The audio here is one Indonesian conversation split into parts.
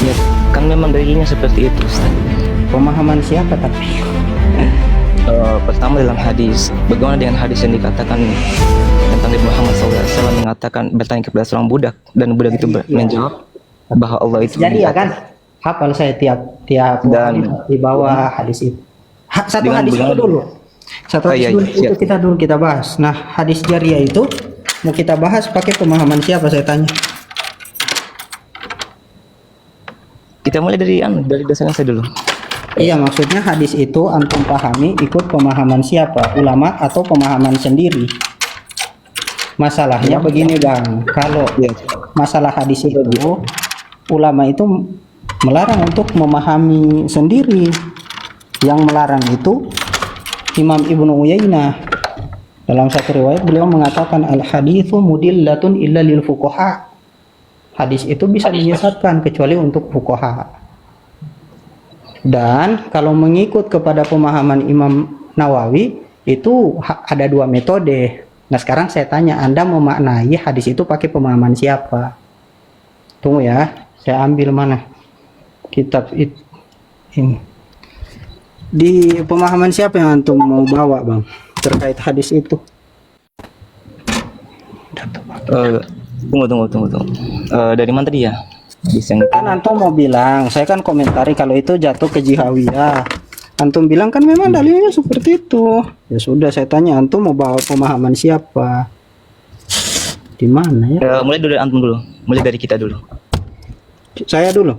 Ya, kan memang darinya seperti itu, Ustaz. Pemahaman siapa tapi? Pertama dalam hadis, bagaimana dengan hadis yang dikatakan tentang Nabi Muhammad SAW mengatakan bertanya kepada seorang budak dan budak itu menjawab bahwa Allah itu Jadi ya kan, hafal saya tiap Dan- hadis di bawah hadis itu. Satu Dengan hadis itu bagaimana- dulu. Satu hadis iya, dulu siap. itu kita bahas. Nah, hadis jariah itu mau kita bahas pakai pemahaman siapa saya tanya? kita mulai dari dasarnya saya dulu. Iya, maksudnya hadis itu antum pahami ikut pemahaman siapa? Ulama atau pemahaman sendiri? Masalahnya begini Bang, kalau masalah hadis itu ulama itu melarang untuk memahami sendiri. Yang melarang itu Imam Ibnu Uyainah. Dalam satu riwayat beliau mengatakan al-haditsu mudillatun illa lil fuqaha. Hadis itu bisa menyesatkan kecuali untuk fuqaha. Dan kalau mengikut kepada pemahaman Imam Nawawi itu ada dua metode. Nah sekarang saya tanya, Anda memaknai hadis itu pakai pemahaman siapa? Tunggu ya, saya ambil mana kitab itu. Ini. Di pemahaman siapa yang antum mau bawa Bang terkait hadis itu? Tunggu. Dari mana tadi ya? Kan antum mau bilang, saya kan komentari kalau itu jatuh ke jihawiyah. Antum bilang kan memang dalilnya seperti itu. Ya sudah, saya tanya antum mau bawa pemahaman siapa? Di mana ya? Mulai dari antum dulu, mulai dari kita dulu. Saya dulu.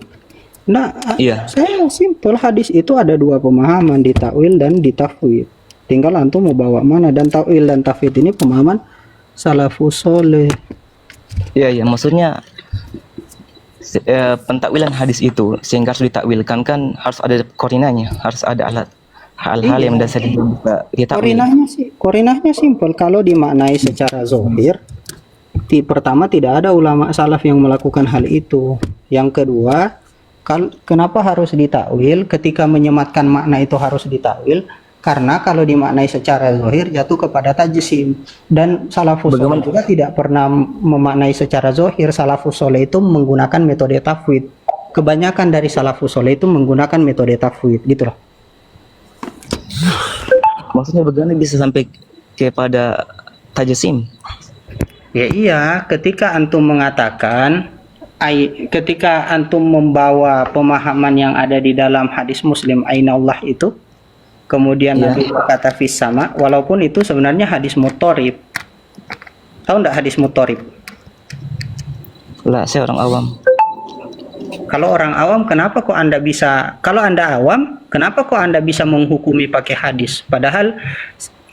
Nah, Iya. saya simpel, hadis itu ada dua pemahaman, di takwil dan di tafwid. Tinggal antum mau bawa mana, dan takwil dan tafwid ini pemahaman salafus soleh. Iya, maksudnya pentakwilan hadis itu sehingga harus ditakwilkan kan harus ada koordinanya, harus ada alat hal-hal yang mendasari kita Korinahnya simpel. Kalau dimaknai secara zohir, pertama tidak ada ulama salaf yang melakukan hal itu. Yang kedua, kenapa harus ditakwil? Ketika menyematkan makna itu harus ditakwil karena kalau dimaknai secara zohir jatuh kepada tajsim, dan salafus soleh juga tidak pernah memaknai secara zohir. Salafus soleh itu menggunakan metode tafwid. Kebanyakan dari salafus soleh itu menggunakan metode tafwid, gitu loh. Maksudnya bagaimana bisa sampai kepada tajsim? Ya iya, ketika antum mengatakan ketika antum membawa pemahaman yang ada di dalam hadis Muslim Aina Allah itu, kemudian Nabi berkata fis sama, walaupun itu sebenarnya hadis mutorib. Tahu enggak hadis mutorib? Lah, saya orang awam. Kalau orang awam, kenapa kok Anda bisa? Kalau Anda awam, kenapa kok Anda bisa menghukumi pakai hadis? Padahal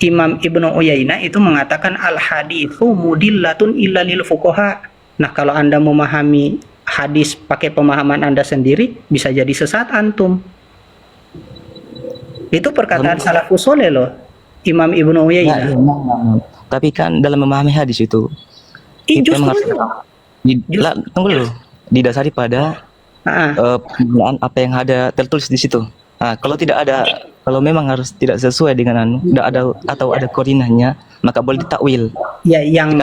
Imam Ibnu Uyainah itu mengatakan al haditsu mudillatun illa lil fuqaha. Nah, kalau Anda memahami hadis pakai pemahaman Anda sendiri, bisa jadi sesat antum. Itu perkataan salafus soleh loh, Imam Ibnu Uyainah. Tapi kan dalam memahami hadis itu kita tunggu dulu, didasari pada penggunaan apa yang ada tertulis di situ. Nah, kalau tidak ada, kalau memang harus tidak sesuai dengan tidak ada atau ada koordinatnya, maka boleh ditakwil. Ya, yang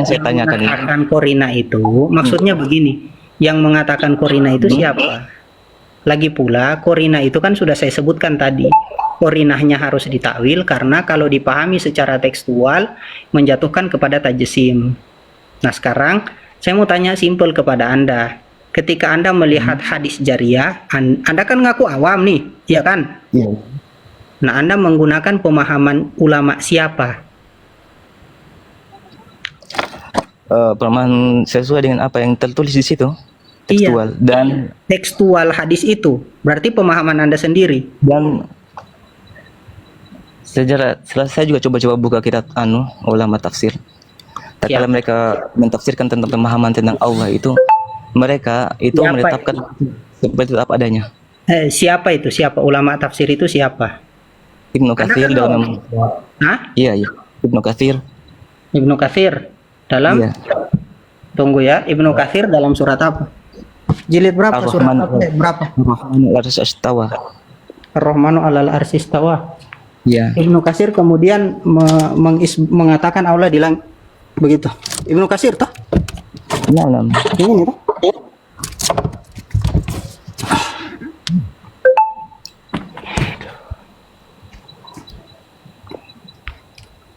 saya tanyakan ini. Mengatakan korina itu maksudnya begini. Yang mengatakan korina itu siapa? Lagi pula korina itu kan sudah saya sebutkan tadi. Korinahnya harus ditakwil karena kalau dipahami secara tekstual menjatuhkan kepada tajsim. Nah, sekarang saya mau tanya simpel kepada Anda. Ketika Anda melihat hadis jariah, Anda kan ngaku awam nih, ya kan? Iya. Nah, Anda menggunakan pemahaman ulama siapa? Pemahaman sesuai dengan apa yang tertulis di situ, tekstual. Iya. Dan tekstual hadis itu berarti pemahaman Anda sendiri. Dan sejarah, saya juga coba-coba buka kitab ulama tafsir. Kalau mereka mentafsirkan tentang pemahaman tentang Allah itu, mereka itu menetapkan seperti apa adanya. Siapa itu? Siapa ulama tafsir itu siapa? Ibnu Katsir dalam. Iya. Ibnu Katsir. Ibnu Katsir dalam. Iya. Tunggu ya, Ibnu Katsir dalam surat apa? Jilid berapa? Surat apa? Berapa? Ar-Rahmanu 'alal arsy istawa. Iya. Ibnu Katsir kemudian mengatakan Allah di langit. Begitu. Ibnu Katsir toh? Nah. Ini toh?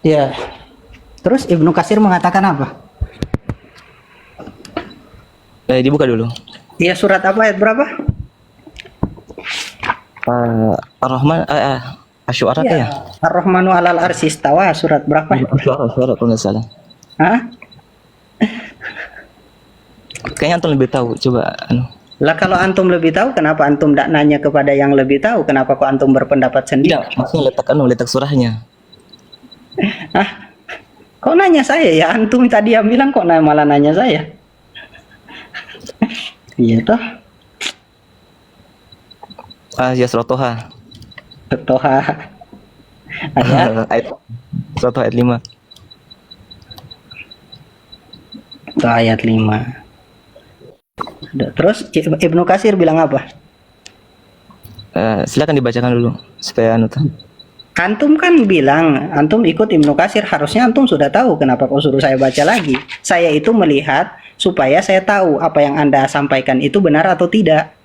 Ya. Terus Ibnu Katsir mengatakan apa? Dibuka dulu. Iya, surat apa, ayat berapa? Ar-Rahman, Asy-Syu'ara ya? Ar-Rahmanu 'alal arsy istawa, surat berapa? Asy-Syu'ara kalau nggak salah. Hah? Kayaknya antum lebih tahu, coba Lah kalau antum lebih tahu, kenapa antum tidak nanya kepada yang lebih tahu? Kenapa kok antum berpendapat sendiri? Tidak, maksudnya letak surahnya. Hah? Kok nanya saya ya? Antum tadi yang bilang kok malah nanya saya? Iya toh. Ya surat Toha. Toha. Ayat surat Toha ayat 5. Toh ayat 5. Terus Ibnu Katsir bilang apa? Silakan dibacakan dulu supaya Antum kan bilang antum ikut Ibnu Katsir, harusnya antum sudah tahu, kenapa kok suruh saya baca lagi? Saya itu melihat supaya saya tahu apa yang Anda sampaikan itu benar atau tidak.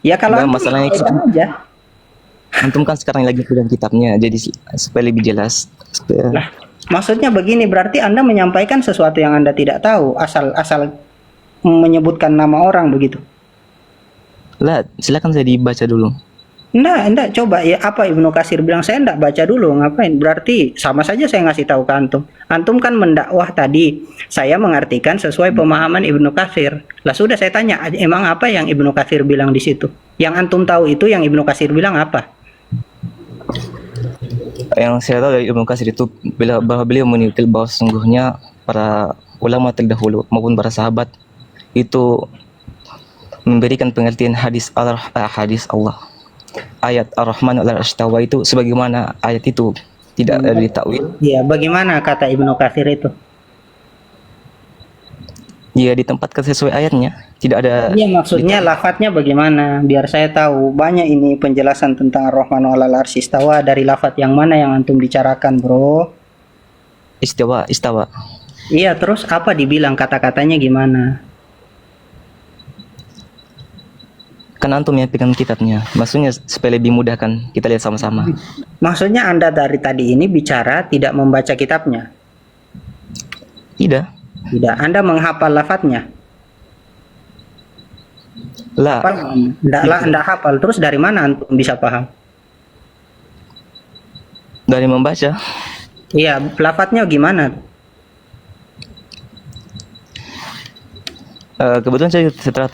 Ya kalau masalahnya aja. Antum kan sekarang lagi pegang kitabnya, jadi supaya lebih jelas. Nah, maksudnya begini, berarti Anda menyampaikan sesuatu yang Anda tidak tahu, asal menyebutkan nama orang begitu. Lah, silakan saya dibaca dulu. Enggak, coba ya, apa Ibnu Katsir bilang, saya enggak baca dulu, ngapain? Berarti sama saja saya ngasih tahu ke antum. Antum kan mendakwah tadi, saya mengartikan sesuai pemahaman Ibnu Katsir. Lah sudah saya tanya, emang apa yang Ibnu Katsir bilang di situ? Yang antum tahu itu yang Ibnu Katsir bilang apa? Yang saya tahu dari Ibnu Katsir itu bahwa beliau menukil bahwa sesungguhnya para ulama terdahulu maupun para sahabat itu memberikan pengertian hadis Allah, ayat Ar-Rahman 'alal arsy istawa itu sebagaimana ayat itu tidak ditakwil. Iya, bagaimana kata Ibnu Katsir itu? Ya ditempatkan sesuai ayatnya, tidak ada. Iya, maksudnya lafadznya bagaimana? Biar saya tahu. Banyak ini penjelasan tentang Ar-Rahman 'alal arsy istawa, dari lafadz yang mana yang antum bicarakan, bro? Istawa. Iya, terus apa dibilang, kata-katanya gimana? Kan antum yang pegang kitabnya, maksudnya supaya lebih mudah kan kita lihat sama-sama. Maksudnya Anda dari tadi ini bicara tidak membaca kitabnya? Tidak. Anda menghafal lafadznya? Lah. Enggak hafal. Terus dari mana antum bisa paham? Dari membaca. Iya, lafadznya gimana? Kebetulan saya setelah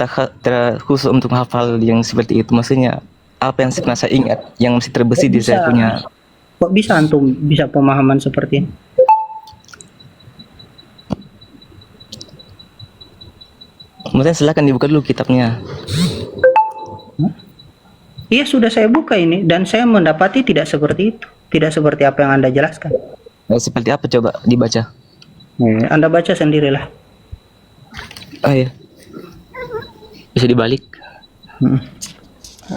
khusus untuk hafal yang seperti itu, maksudnya apa yang saya ingat, yang masih terbesit di saya punya. Kok bisa antum bisa pemahaman seperti ini? Maksudnya silakan dibuka dulu kitabnya. Iya, sudah saya buka ini dan saya mendapati tidak seperti itu, tidak seperti apa yang Anda jelaskan. Seperti apa, coba dibaca. Anda baca sendirilah. Oh iya, bisa dibalik.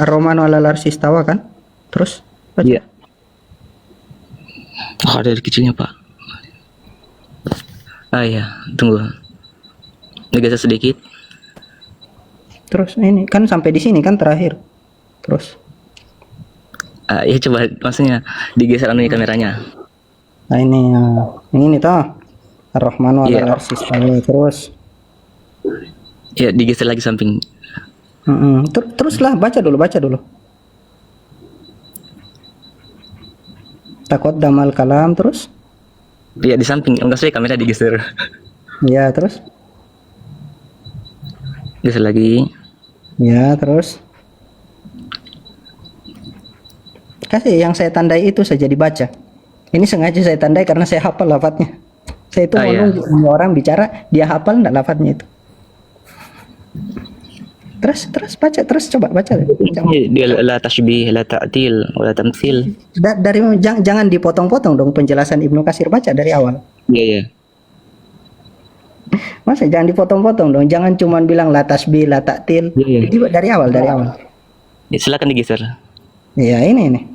Ar-Rahmanu 'alal arsy istawa kan? Terus? Iya. Oh, ada dari kecilnya Pak. Iya, tunggu. Digeser sedikit. Terus ini kan sampai di sini kan terakhir. Terus? Ya coba, maksudnya digeser kameranya. Nah ini, yang ini toh. Ar-Rahmanu 'alal arsy istawa, terus. Ya digeser lagi samping. Teruslah baca dulu. Takut damal kalam, terus? Ya di samping, enggak saya kamera digeser. Ya terus? Geser lagi. Ya terus? Kasih yang saya tandai itu saja dibaca. Ini sengaja saya tandai karena saya hafal lafadznya. Saya itu menunggu orang bicara, dia hafal enggak lafadznya itu. Terus baca, coba baca. Dia la tashbih, la ta'til, wala tamtsil. Dari jangan dipotong-potong dong penjelasan Ibnu Katsir, baca dari awal. Iya. Masa jangan dipotong-potong dong, jangan cuman bilang la tashbih, la ta'til. Iya. Dari awal. Ya, silakan digeser. Iya, ini.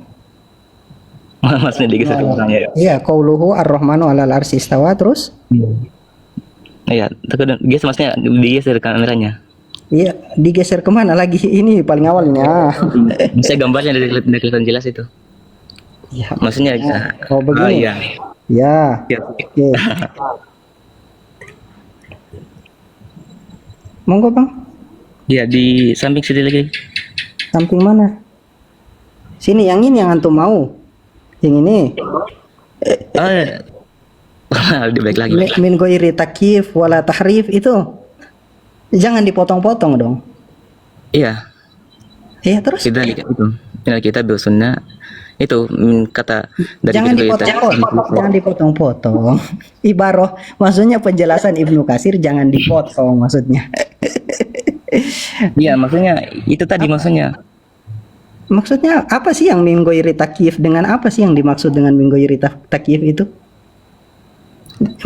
Maksudnya digeser ya. Iya, qauluhu Ar-Rahmanu 'alal arsy istawa, terus? Iya, geser, maksudnya digeser kameranya. Iya, digeser kemana lagi? Ini paling awal ini. Bisa gambarnya dari kelihatan jelas itu. Iya. Maksudnya begini. iya. Ya, Ya. oke. Monggo Bang, Ya, di samping sini lagi. samping mana? Sini, yang ini yang antum mau. Yang ini. Oh, ya. Lebih baik lagi. Min ghairi takyif wala tahrif itu. Jangan dipotong-potong dong. Iya, Ya terus kita lihat itu. Kita sunnah itu kata dari jangan kita dipotong-potong, jangan dipotong-potong. Ibaroh, maksudnya penjelasan Ibnu Katsir jangan dipotong maksudnya. Iya, maksudnya itu tadi maksudnya. Maksudnya apa sih yang min ghairi takyif, dengan apa sih yang dimaksud dengan min ghairi takyif itu?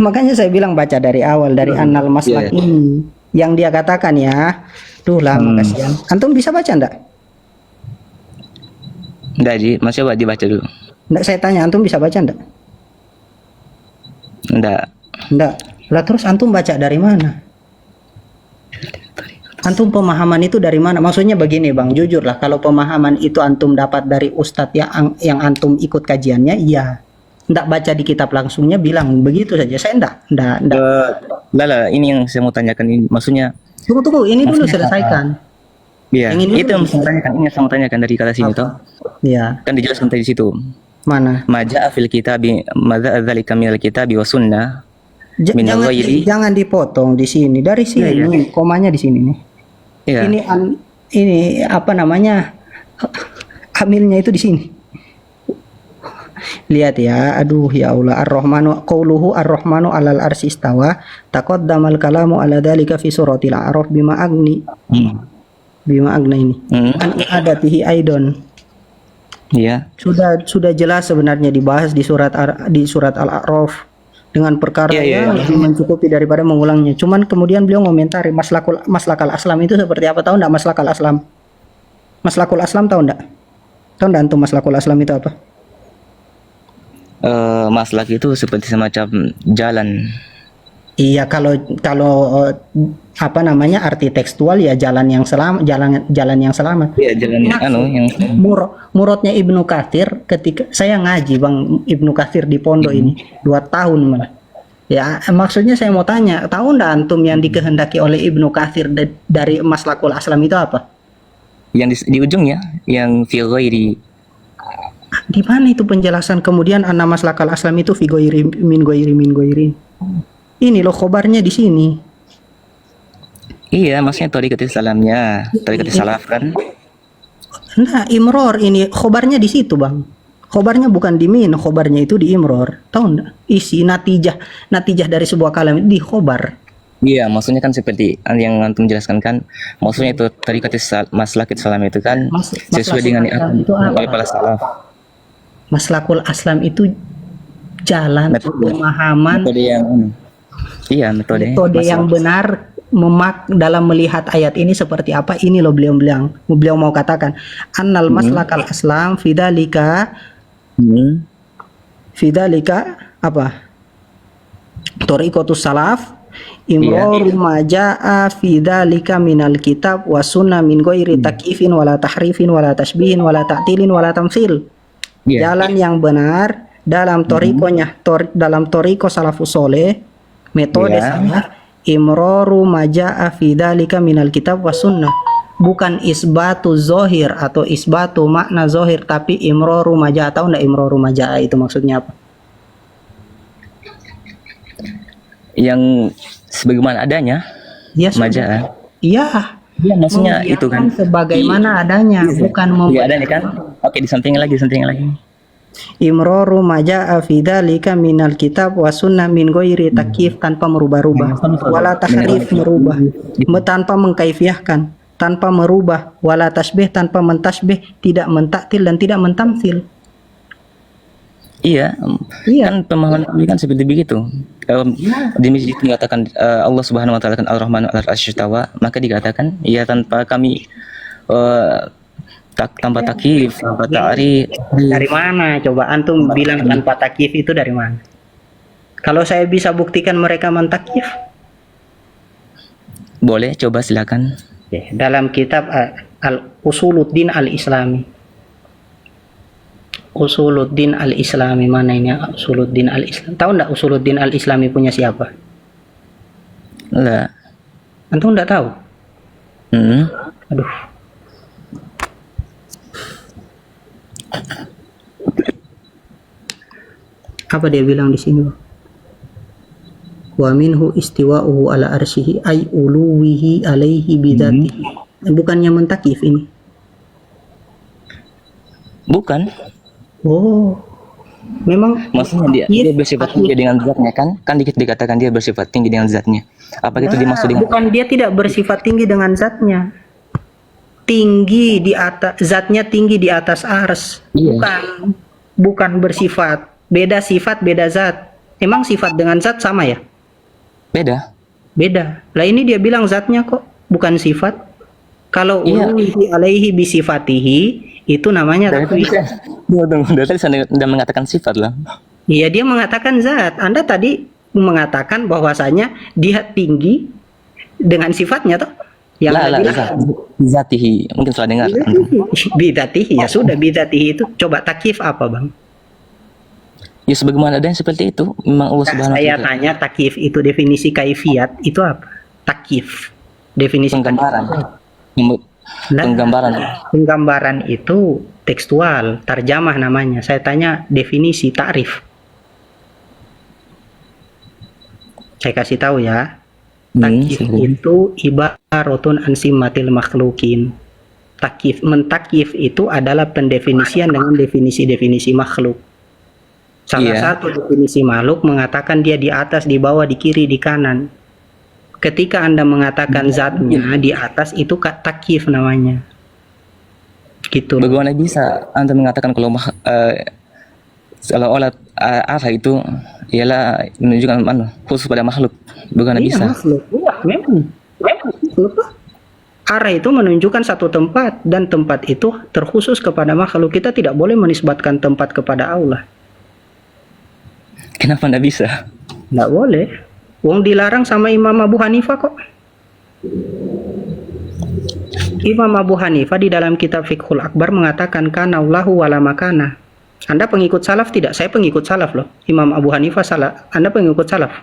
Makanya saya bilang baca dari awal, dari Annal Maslak Iya. ini yang dia katakan ya. Duh lama kasihan. Antum bisa baca enggak? Enggak, Ji. Mas coba dibaca dulu. Enggak, saya tanya antum bisa baca enggak? Enggak. Enggak. Lah terus antum baca dari mana? Antum pemahaman itu dari mana? Maksudnya begini Bang, jujur lah, kalau pemahaman itu antum dapat dari ustadz yang antum ikut kajiannya, iya. Nggak baca di kitab langsungnya bilang begitu saja. Saya enggak. Lala, ini yang saya mau tanyakan ini. Maksudnya, Tunggu, ini dulu selesaikan. iya. Yang ini Itu dulu. yang saya tanyakan. Ini yang saya mau tanyakan dari kata sini toh. Iya. Kan dijelaskan tadi di situ. Mana? Maja'a fil kitabi, madza dzalika minal kitabi wa sunnah. Minal ghairi. Jangan dipotong di sini. Dari sini, Iya, iya. komanya di sini nih. Iya. Ini apa namanya? Hamilnya itu di sini. Lihat ya, aduh ya Allah, Ar-Rahmanu qauluhu Ar-Rahmanu 'alal arsy istawa, taqaddamal kalamu 'ala dzalika fi suratil A'raf bima agni. Bima agna ini. An adatihi aidon. Iya. Sudah jelas sebenarnya dibahas di surat Al-A'raf dengan perkara Iya, iya, yang iya. lebih mencukupi daripada mengulangnya. Cuman kemudian beliau ngomentari maslakul aslam itu seperti apa, tahu enggak maslakul aslam? Maslakul aslam tahu enggak? Tahu enggak antum maslakul aslam itu apa? Maslak itu seperti semacam jalan. Iya, kalau apa namanya arti tekstual ya jalan yang selamat, jalan yang selamat. Iya, jalan yang Murodnya Ibnu Katsir ketika saya ngaji Bang Ibnu Katsir di pondok ini 2 tahun malah. Ya, maksudnya saya mau tanya, tahu enggak antum yang dikehendaki oleh Ibnu Katsir dari maslakul aslam itu apa? yang di ujungnya, yang fi ghairi. Di mana itu penjelasan kemudian anna maslakal aslam itu fi ghairi min ghairi. Ini loh khobarnya di sini. Iya, maksudnya tariqat salamnya, tariqat salaf kan? Nah, imror ini khobarnya di situ, Bang. Khobarnya bukan di min, khobarnya itu di imror. Tahu enggak? Isi natijah dari sebuah kalam itu di khobar. Iya, maksudnya kan seperti yang antum jelaskan kan, maksudnya itu tariqat maslakit salam itu kan sesuai dengan itu apa? oleh para salaf. Maslakul aslam itu jalan pemahaman Metode yang iya, metode yang benar dalam melihat ayat ini seperti apa. Ini loh beliau mau katakan annal maslakal aslam fidalika apa tariqatus salaf imroru maja'a fidalika minal kitab wa sunnah min ghairi takyifin wala tahrifin wala tasbihin wala ta'tilin wala tamsil. Jalan yang benar dalam dalam toriko salafus soleh, metode salaf imroru maja'a fi dzalika minal kitab was sunnah, bukan isbatu zohir atau isbatu makna zohir, tapi imroru maja'a. Tahu enggak imroru maja'a itu maksudnya apa? yang sebagaimana adanya. Ya, maja'a. Iya. Iya, maksudnya itu kan sebagaimana adanya, bukan iya, adanya kan. Oke, di samping lagi. Imroru maja'a fi dzalika minal kitab wa sunnah min ghairi takyif, tanpa merubah-rubah, wala tahrif merubah, tanpa mengkaifiahkan, tanpa merubah, wala tasbih tanpa mentasbih, tidak mentaktil dan tidak mentamsil. Iya. Kan pemahaman kami kan seperti begitu. Di masjid mengatakan Allah Subhanahu wa taala kan Ar-Rahmanu 'alal arsy istawa, maka dikatakan ya tanpa kami tanpa takyif, tanpa ta'rif. Dari mana coba antum bilang tanpa takyif itu dari mana? Kalau saya bisa buktikan mereka mentakyif. Boleh, coba silakan. Dalam kitab Al-Usuluddin Al-Islami. Usuluddin al-Islami, mana ini Usuluddin al-Islam? Tahu nggak Usuluddin al-Islami punya siapa? Enggak. Antum nggak tahu? Aduh. Apa dia bilang di sini? Wa minhu istiwa'uhu ala arsyihi ay uluwihi alaihi bidzatihi. Bukannya mentakif ini? Bukan. Oh. Memang Maksudnya dia bersifat tinggi dengan zatnya kan? Kan dikatakan dia bersifat tinggi dengan zatnya. Apa itu dimaksud dengan? Bukan, dia tidak bersifat tinggi dengan zatnya. Tinggi di atas, zatnya tinggi di atas ars. Iya. Bukan bersifat. Beda sifat, beda zat. Emang sifat dengan zat sama ya? Beda. Beda. Lah ini dia bilang zatnya kok, bukan sifat. Kalau uluhi alaihi bisifatihi, itu namanya takwil. Dari tadi Anda mengatakan sifat lah. Iya, dia mengatakan zat. Anda tadi mengatakan bahwasanya dia tinggi dengan sifatnya toh. Yang Anda bilang zatihi. Mungkin salah dengar. Bidatihi, ya sudah, bidatihi itu coba takif apa, Bang? Ya sebagaimana adanya seperti itu. Memang Allah Subhanahu wa Saya taala. tanya takif itu definisi kaifiat itu apa? Takif. Definisi Penggambaran. Penggambaran itu tekstual, tarjamah namanya. Saya tanya definisi, takrif. Saya kasih tahu ya. Takif itu ibaratun an simatil makhlukin. Mentakif itu adalah pendefinisian dengan definisi-definisi makhluk. Salah satu definisi makhluk mengatakan dia di atas, di bawah, di kiri, di kanan. Ketika Anda mengatakan zatnya di atas, itu takif namanya. Gitu. Bagaimana bisa Anda mengatakan kalau seolah-olah Allah itu ialah menunjukkan khusus pada makhluk? Bagaimana bisa? Makhluk. Iya, memang. Arah itu menunjukkan satu tempat, dan tempat itu terkhusus kepada makhluk. Kita tidak boleh menisbatkan tempat kepada Allah. Kenapa tidak bisa? Tidak boleh. Wong dilarang sama Imam Abu Hanifah kok. Imam Abu Hanifah di dalam kitab Fiqhul Akbar mengatakan kana Allahu wala makana. Anda pengikut salaf tidak? Saya pengikut salaf loh. Imam Abu Hanifah salah. Anda pengikut salaf?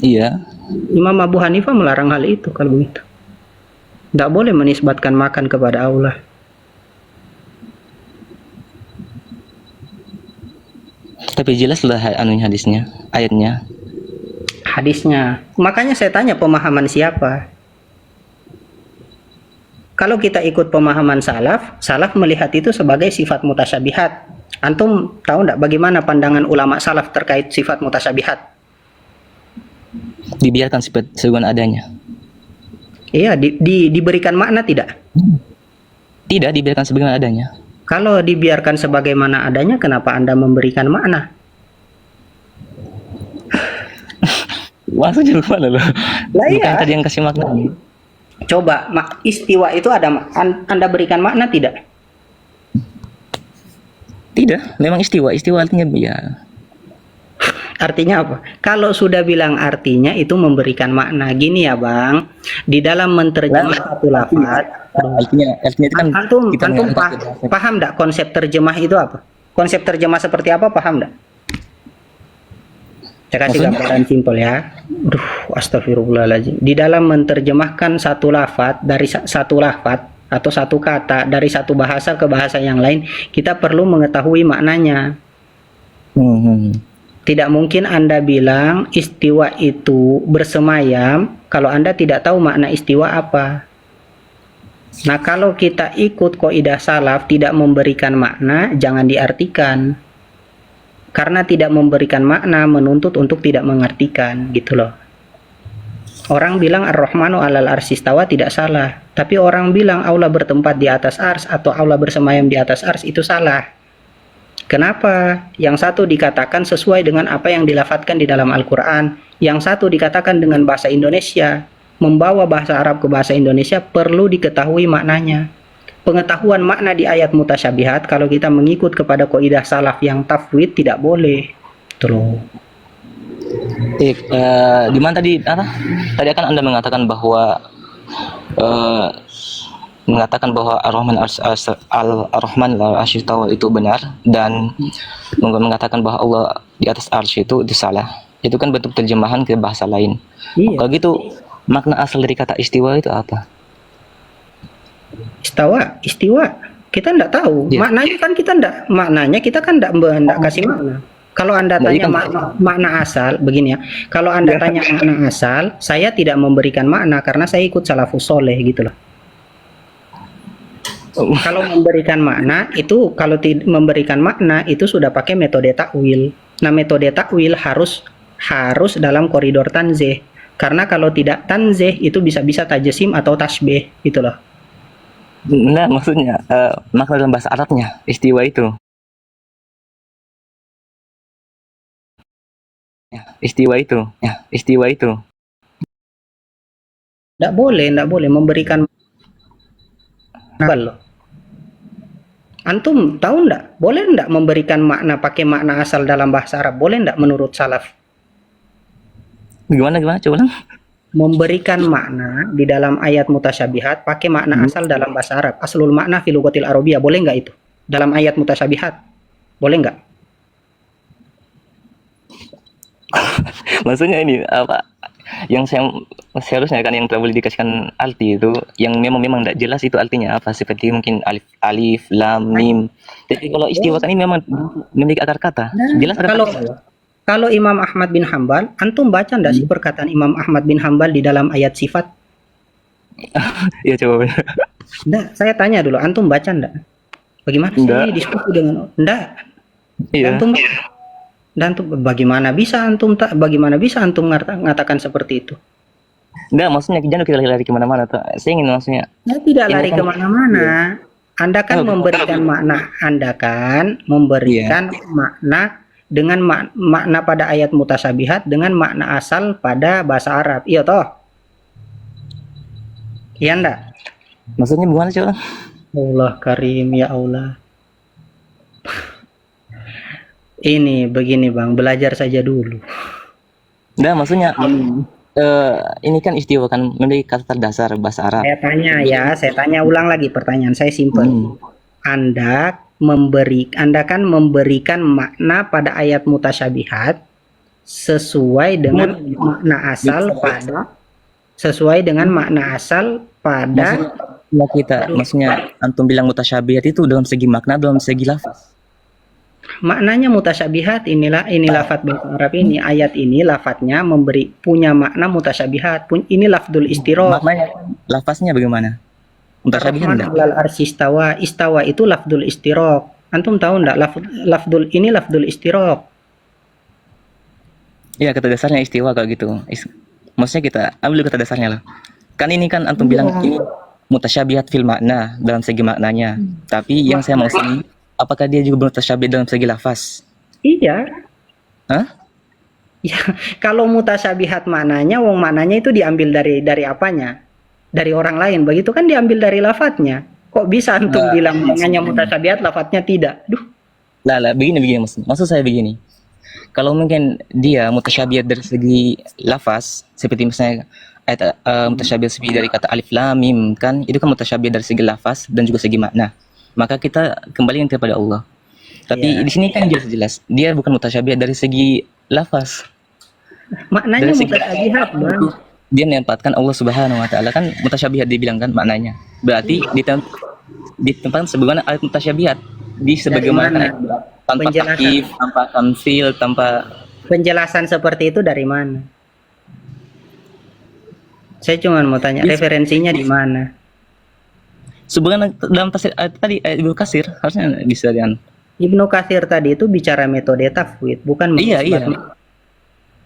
Iya. Imam Abu Hanifah melarang hal itu kalau begitu. Tidak boleh menisbatkan makan kepada Allah. Tapi jelaslah hadisnya, ayatnya. Hadisnya. Makanya saya tanya pemahaman siapa? Kalau kita ikut pemahaman salaf, salaf melihat itu sebagai sifat mutasyabihat. Antum tahu enggak bagaimana pandangan ulama salaf terkait sifat mutasyabihat? Dibiarkan sebagaimana adanya. Iya, diberikan makna tidak? Tidak dibiarkan sebagaimana adanya. Kalau dibiarkan sebagaimana adanya, kenapa Anda memberikan makna? Maksudnya gimana loh? Lah Bukan iya. tadi yang kasih makna. Coba, istiwa itu ada Anda berikan makna tidak? Tidak, memang istiwa artinya ya. Artinya apa? Kalau sudah bilang artinya itu memberikan makna. Gini ya Bang, di dalam menterjemah satu lafaz, artinya itu kan antum paham enggak konsep terjemah itu apa? Konsep terjemah seperti apa, paham enggak? Saya kasih gambaran simpel ya. Astagfirullahaladzim. Di dalam menerjemahkan satu lafaz dari satu lafaz atau satu kata dari satu bahasa ke bahasa yang lain, kita perlu mengetahui maknanya. Tidak mungkin Anda bilang istiwa itu bersemayam kalau Anda tidak tahu makna istiwa apa. Nah, kalau kita ikut kaidah salaf tidak memberikan makna, jangan diartikan. Karena tidak memberikan makna menuntut untuk tidak mengartikan, gitu loh. Orang bilang Ar-Rahmanu 'alal arsy istawa tidak salah, tapi orang bilang Allah bertempat di atas ars atau Allah bersemayam di atas ars itu salah. Kenapa? Yang satu dikatakan sesuai dengan apa yang dilafadzkan di dalam Al-Quran, yang satu dikatakan dengan bahasa Indonesia. Membawa bahasa Arab ke bahasa Indonesia perlu diketahui maknanya. Pengetahuan makna di ayat mutasyabihat kalau kita mengikut kepada kaidah salaf yang tafwid tidak boleh. Terus. Di mana tadi Tadi kan Anda mengatakan bahwa mengatakan bahwa Ar-Rahman al-Arsy itu benar, dan mengatakan bahwa Allah di atas arsy itu salah. Itu kan bentuk terjemahan ke bahasa lain. Iya. Kalau gitu makna asal dari kata istiwa itu apa? Istiwa. Kita enggak tahu. Iya. Maknanya kita kan enggak kasih makna. Kalau Anda tanya makna asal, begini ya. Kalau Anda tanya makna asal, saya tidak memberikan makna karena saya ikut salafus soleh gitu loh. Kalau memberikan makna itu, memberikan makna itu sudah pakai metode takwil. Nah, metode takwil harus dalam koridor tanzih. Karena kalau tidak tanzih itu bisa-bisa tajsim atau tasbih gitu loh. Nah, maksudnya makna dalam bahasa Arabnya istiwa itu. Istiwa itu. Enggak boleh memberikan loh. Antum tahu enggak? Boleh enggak memberikan makna pakai makna asal dalam bahasa Arab? Boleh enggak menurut salaf? Gimana coba ulang? Memberikan makna di dalam ayat mutasyabihat pakai makna asal dalam bahasa Arab. Aslul makna fil lughatil arabiyyah, boleh enggak itu? Dalam ayat mutasyabihat. Boleh enggak? Maksudnya ini apa? Yang seharusnya kan yang tidak boleh dikasihkan arti itu yang memang tidak jelas itu artinya apa, seperti mungkin alif lam mim. Tapi kalau istiwa kan ini memang memiliki akar kata jelas ada kalau Imam Ahmad bin Hambal, antum baca enggak sih perkataan Imam Ahmad bin Hambal di dalam ayat sifat? Iya, coba. Enggak, saya tanya dulu, antum baca enggak? Bagaimana sih ini diskusi dengan enggak? Iya. Bagaimana bisa antum mengatakan seperti itu? Enggak, maksudnya jangan kita lari kemana-mana. Saya ingin maksudnya. Saya tidak lari kemana-mana. Anda kan memberikan makna. Anda kan memberikan makna dengan makna pada ayat mutasyabihat dengan makna asal pada bahasa Arab. Iya toh? Iya enggak? Maksudnya gimana coba? Allah Karim, ya Allah. Ini begini Bang, belajar saja dulu. Nah, maksudnya ini kan istiwa kan memiliki kata dasar bahasa Arab. Saya tanya ulang lagi pertanyaan saya simpel. Anda kan memberikan makna pada ayat mutasyabihat sesuai dengan makna asal pada maksudnya antum bilang mutasyabihat itu dalam segi makna, dalam segi lafaz. Maknanya mutasyabihat ini lafaz bahasa Arab ini, ayat ini lafadznya punya makna mutasyabihat. Ini lafdul istiraq. Maknanya lafaznya bagaimana? Mutasyabihat enggak? Istawa itu lafdul istiraq. Antum tahu enggak lafdul istiraq? Iya, kata dasarnya istiwa kalau gitu. Maksudnya kita ambil kata dasarnya lah. Kan ini kan antum bilang ini mutasyabihat fil makna, dalam segi maknanya. Tapi yang saya mau segi, apakah dia juga mutasyabih dalam segi lafaz? Iya. Hah? Ya, kalau mutasyabihat maknanya, maknanya itu diambil dari apanya? Dari orang lain. Begitu kan diambil dari lafadznya. Kok bisa antum bilang maknanya mutasyabihat, lafadznya tidak? Begini maksud saya begini. Kalau mungkin dia mutasyabihat dari segi lafaz, seperti misalnya ayat mutasyabihat dari kata alif lam mim, kan itu kan mutasyabihat dari segi lafaz dan juga segi makna. Maka kita kembali kepada Allah. Tapi di sini kan jelas dia bukan mutasyabihat dari segi lafaz. Maknanya mutasyabihat, Bang. Dia menempatkan Allah Subhanahu wa taala, kan mutasyabihat dibilang kan maknanya. Berarti ditempatkan sebagaimana ayat mutasyabihat di sebagaimana tanpa takyif, tanpa tamtsil, tanpa penjelasan seperti itu dari mana? Saya cuma mau tanya referensinya di mana? Sebenarnya dalam tafsir tadi Ibnu Katsir harusnya bisa kan. Ibnu Katsir tadi itu bicara metode tafwid, bukan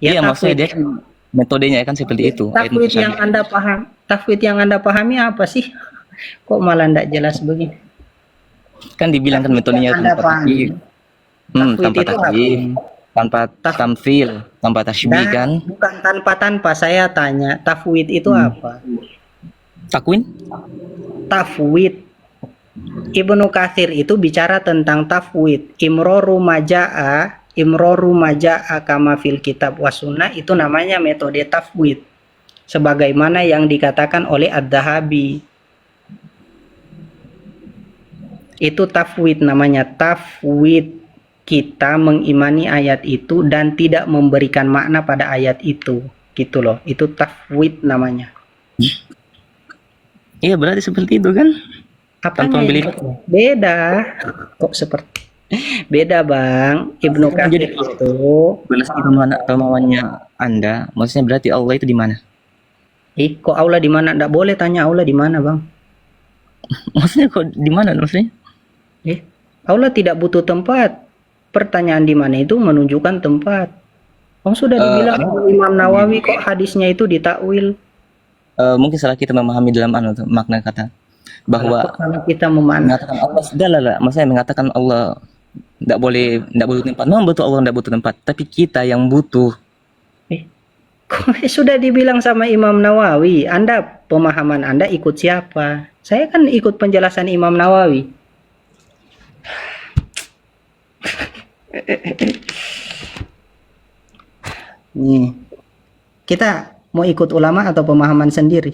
Iya, maksudnya dia kan metodenya kan seperti itu. Tafwid yang Anda pahami apa sih? Kok malah enggak jelas begini? Kan dibilang kan metodenya tanpa takyif, tanpa tamtsil, tanpa tasybih kan? Bukan tanpa, saya tanya, tafwid itu apa? Tafwid. Ibnu Katsir itu bicara tentang tafwid. Imroru maja'a kama fil kitab was sunnah, itu namanya metode tafwid. Sebagaimana yang dikatakan oleh Ad-Dahabi. Itu tafwid namanya, tafwid. Kita mengimani ayat itu dan tidak memberikan makna pada ayat itu. Gitu loh. Itu tafwid namanya. Iya, berarti seperti itu kan? Tanpa Apanya membeli yang beda? Kok seperti beda, Bang? Ibnu Katsir jadi itu balas kemauannya Anda, maksudnya berarti Allah itu di mana? kok Allah di mana? Nggak boleh tanya Allah di mana, Bang. Maksudnya kok di mana maksudnya? Allah tidak butuh tempat. Pertanyaan di mana itu menunjukkan tempat. Sudah dibilang Imam Nawawi kok hadisnya itu ditakwil. Mungkin salah kita memahami dalam makna kata bahwa Kalau kita mengatakan Allah sudah lah, maksudnya mengatakan Allah tidak butuh tempat. Memang betul Allah tidak butuh tempat, tapi kita yang butuh. Sudah dibilang sama Imam Nawawi, pemahaman Anda ikut siapa? Saya kan ikut penjelasan Imam Nawawi. Nih, kita mau ikut ulama atau pemahaman sendiri?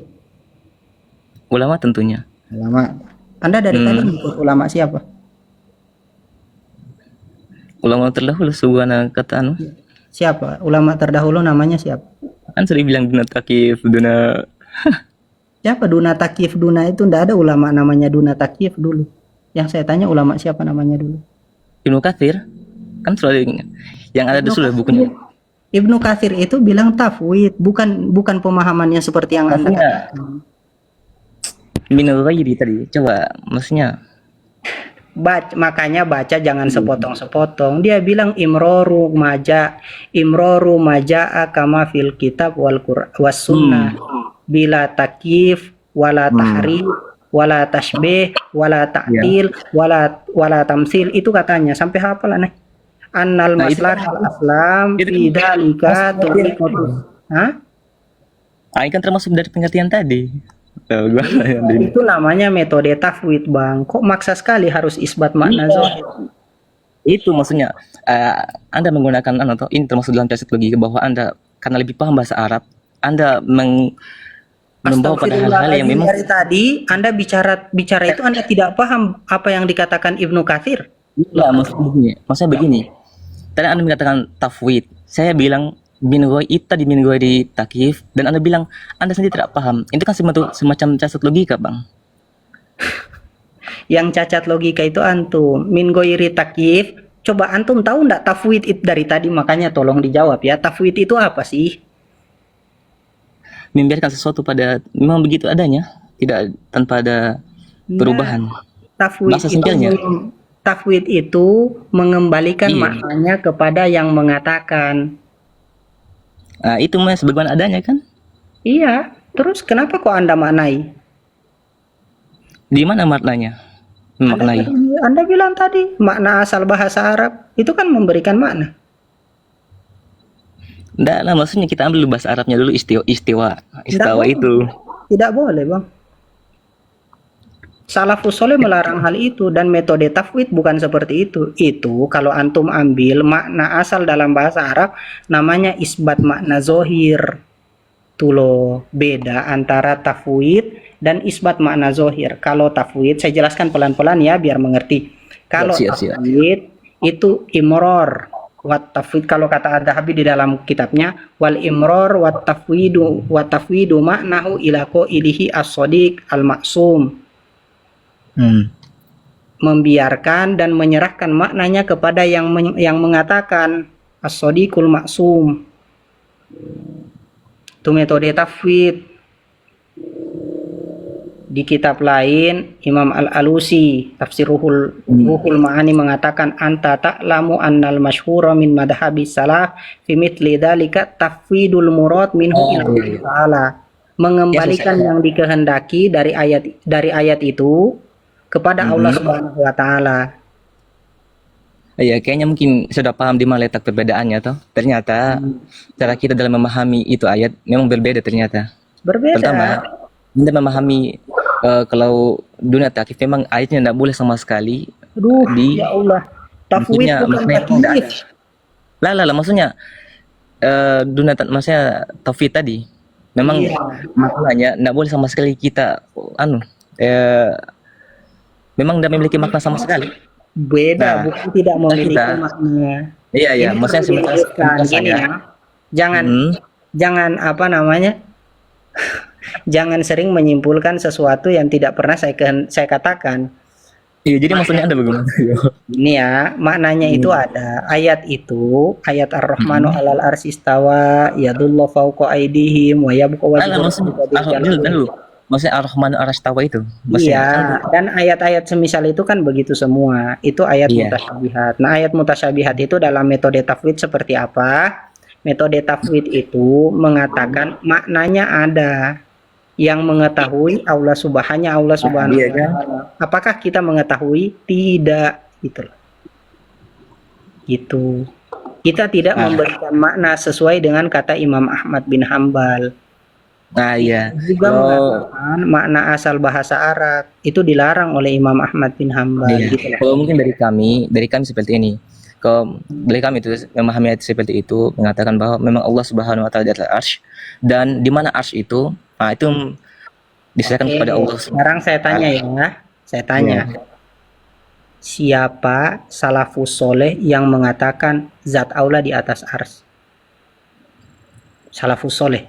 Ulama tentunya. Ulama. Anda dari tadi ikut ulama siapa? Ulama terdahulu subhana kata Siapa? Ulama terdahulu namanya siapa? Kan sering bilang Duna Takif, Duna. Siapa Duna Takif? Duna itu ndak ada ulama namanya Duna Takif dulu. Yang saya tanya ulama siapa namanya dulu? Ibnu Katsir. Kan selalu yang ada itu sudah bukunya. Ibnu Katsir itu bilang tafwid, bukan pemahamannya seperti yang Anda katakan. Min ghairi tadi. Coba maksudnya Makanya baca jangan sepotong-sepotong. Dia bilang imroru maja'a kama fil kitab wal Qur'an was sunnah bila takif wala tahrif wala tashbih wala ta'til wala tamsil. Itu katanya sampai hafal aneh. Annal maslahal aslam fi dzalika tuqiqatu. Ini kan termasuk dari pengertian tadi. Itu namanya metode tafwid, Bang. Kok maksa sekali harus isbat makna zahir? Itu maksudnya Anda menggunakan ini termasuk dalam teori logika bahwa Anda karena lebih paham bahasa Arab, Anda membawa pada hal-hal yang memang dari tadi Anda bicara itu Anda tidak paham apa yang dikatakan Ibnu Katsir. Iya, maksudnya begini. Tadi Anda mengatakan tafwid. Saya bilang min ghairi takif, dan Anda bilang Anda sendiri tidak paham. Itu kan semacam cacat logika, Bang. Yang cacat logika itu antum. Min ghairi takif. Coba antum tahu enggak tafwid itu dari tadi, makanya tolong dijawab ya. Tafwid itu apa sih? Membiarkan sesuatu pada memang begitu adanya, tidak tanpa ada perubahan. Tafwid itu mengembalikan maknanya kepada yang mengatakan. Nah, itu mas sebagaimana adanya kan? Iya. Terus kenapa kok Anda maknai? Di mana maknanya? Maknai. Anda bilang tadi makna asal bahasa Arab itu kan memberikan makna. Enggak lah, maksudnya kita ambil bahasa Arabnya dulu, istiwa itu. Tidak boleh, Bang. Salafus Saleh melarang hal itu, dan metode tafwid bukan seperti itu. Itu kalau antum ambil makna asal dalam bahasa Arab namanya isbat makna zohir. Tuh loh, beda antara tafwid dan isbat makna zohir. Kalau tafwid, saya jelaskan pelan-pelan ya biar mengerti. Kalau tafwid itu imror. Wat tafwid, kalau kata Adz-Dzahabi di dalam kitabnya, wal imror wat tafwidu maknahu ila qailihi as-shadiq al-maksum. Membiarkan dan menyerahkan maknanya kepada yang mengatakan as-shadiqul maksum. Itu metode tafwid. Di kitab lain Imam Al-Alusi tafsir Ruhul Ma'ani mengatakan anta ta'lamu annal masyhura min madhhabis salaf fi mithli dzalika tafwidul murad minhu ila ta'ala, mengembalikan yang dikehendaki dari ayat itu kepada Allah Subhanahu wa taala. Iya, kayaknya mungkin sudah paham di mana letak perbedaannya toh. Ternyata cara kita dalam memahami itu ayat memang berbeda ternyata. Berbeda. Pertama, Anda memahami kalau dunia takif memang ayatnya tidak boleh sama sekali. Ya Allah. Tafwid bukan takyif. Lah, maksudnya maksudnya tafwid tadi. Memang maknanya tidak boleh sama sekali kita memang tidak memiliki makna sama sekali. Beda, Nah, bukan tidak kita memiliki makna. iya iya, Ini maksudnya perlu sebentar diluruskan sebentar gini saja. ya. Jangan Mm, jangan apa namanya? Jangan sering menyimpulkan sesuatu yang tidak pernah saya katakan. iya, jadi maksudnya Anda bagaimana? Ini ya, maknanya itu Hmm. ada. Ayat itu, ayat Ar-Rahmanu Mm. 'alal arsy istawa, yadullahu fawqa aydihim wa yabqa wajhu Alah, maksudnya rabbika dzul jalali. dulu. Maksudnya Ar-Rahman Ar-Rastawa itu. Iya, Maksudnya kan dan ayat-ayat semisal itu kan begitu semua. Itu ayat iya. mutasyabihat. Nah, ayat mutasyabihat itu dalam metode tafwid seperti apa? Metode tafwid itu mengatakan maknanya ada. Yang mengetahui Allah Subhanahu Iya wa kan? taala. Apakah kita mengetahui? Tidak, gitu loh. Gitu. Kita tidak Ah, memberikan makna sesuai dengan kata Imam Ahmad bin Hambal. iya. Juga Kalau mengatakan makna asal bahasa Arab itu dilarang oleh Imam Ahmad bin Hambal, iya, gitu loh. kalau mungkin dari kami seperti ini. Kalau dari kami itu memahami ayat seperti itu mengatakan bahwa memang Allah Subhanahu wa taala di atas arsy dan di mana arsy itu, nah itu diserahkan Oke, kepada Allah sekarang saya tanya ya. Saya tanya, Iya. siapa salafus soleh yang mengatakan zat Allah di atas ars? Salafus soleh.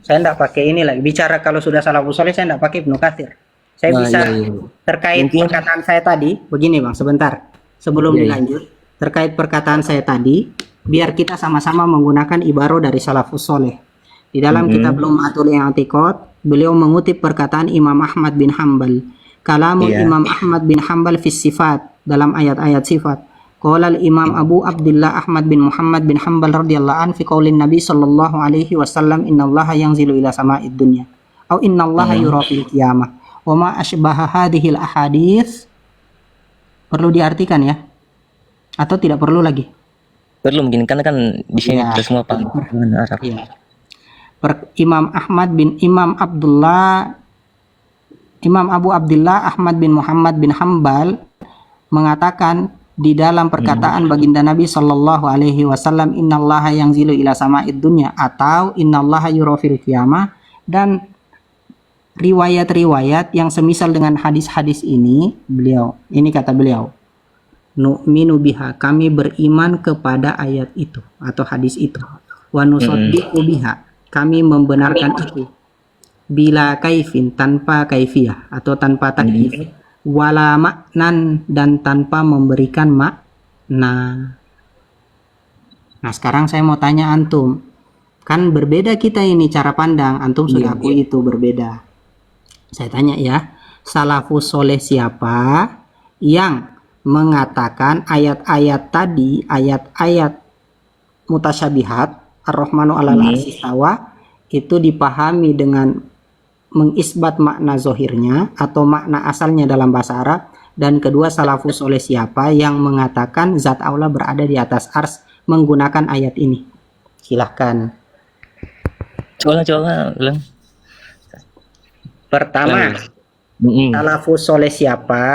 Saya tidak pakai ini lagi. Bicara kalau sudah salafus soleh, saya tidak pakai Ibnu Katsir. Saya Nah, bisa iya, iya. terkait Mungkin perkataan saya tadi, begini Bang, sebentar. Sebelum iya, iya. dilanjut, terkait perkataan saya tadi, biar kita sama-sama menggunakan ibarat dari salafus soleh. Di dalam kitab Mm-mm. Lum'atul I'tiqad, beliau mengutip perkataan Imam Ahmad bin Hambal. Kalamul Iya. Imam Ahmad bin Hambal fis sifat, dalam ayat-ayat sifat. Qala al-Imam Abu Abdullah Ahmad bin Muhammad bin Hambal radhiyallahu an fi qaulin Nabi sallallahu alaihi wasallam innallaha yanzilu ila sama'id dunya. Au innallaha Hmm. yura fil qiyamah. Wa ma asbaha hadhil ahadits. Perlu diartikan ya? Atau tidak perlu lagi? Perlu mungkin karena kan di sini Ya. kita semua paham dengan Arab. Iya. Imam Ahmad bin Imam Abdullah Imam Abu Abdullah Ahmad bin Muhammad bin Hambal mengatakan di dalam perkataan baginda Nabi Shallallahu Alaihi Wasallam innallaha yanzilu ila sama'id dunya atau innallaha yura fil qiyamah, dan riwayat-riwayat yang semisal dengan hadis-hadis ini, ini kata beliau, nu'minu biha, kami beriman kepada ayat itu atau hadis itu, wa nusaddiqu biha, kami membenarkan itu, bila kaifin, tanpa kaifiyah atau tanpa takyif, wala maknan, dan tanpa memberikan makna. Nah, sekarang saya mau tanya antum, kan berbeda kita ini cara pandang, antum sudah akui itu berbeda. Saya tanya ya, salafus soleh siapa yang mengatakan ayat-ayat tadi, ayat-ayat mutasyabihat, Ar-Rahmanu 'alal arsy istawa, itu dipahami dengan mengisbat makna zohirnya atau makna asalnya dalam bahasa Arab, dan kedua, salafus soleh siapa yang mengatakan zat Allah berada di atas ars menggunakan ayat ini. Silahkan. Coba ulang. Pertama, Mm-mm. salafus soleh siapa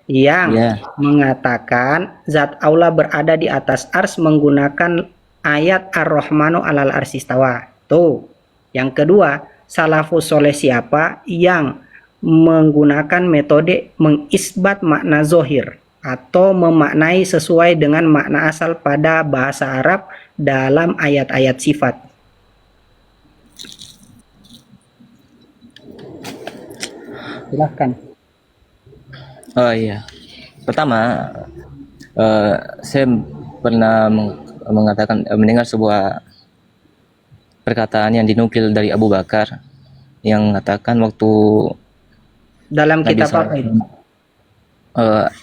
yang Iya. mengatakan zat Allah berada di atas ars menggunakan ayat Ar-Rahmanu 'alal arsy istawa. Tuh. Yang kedua, salafus soleh siapa yang menggunakan metode mengisbat makna zohir atau memaknai sesuai dengan makna asal pada bahasa Arab dalam ayat-ayat sifat. Silahkan. Oh iya. Pertama, saya pernah mengatakan mendengar sebuah perkataan yang dinukil dari Abu Bakar yang mengatakan waktu Dalam Nabi kitab apa itu?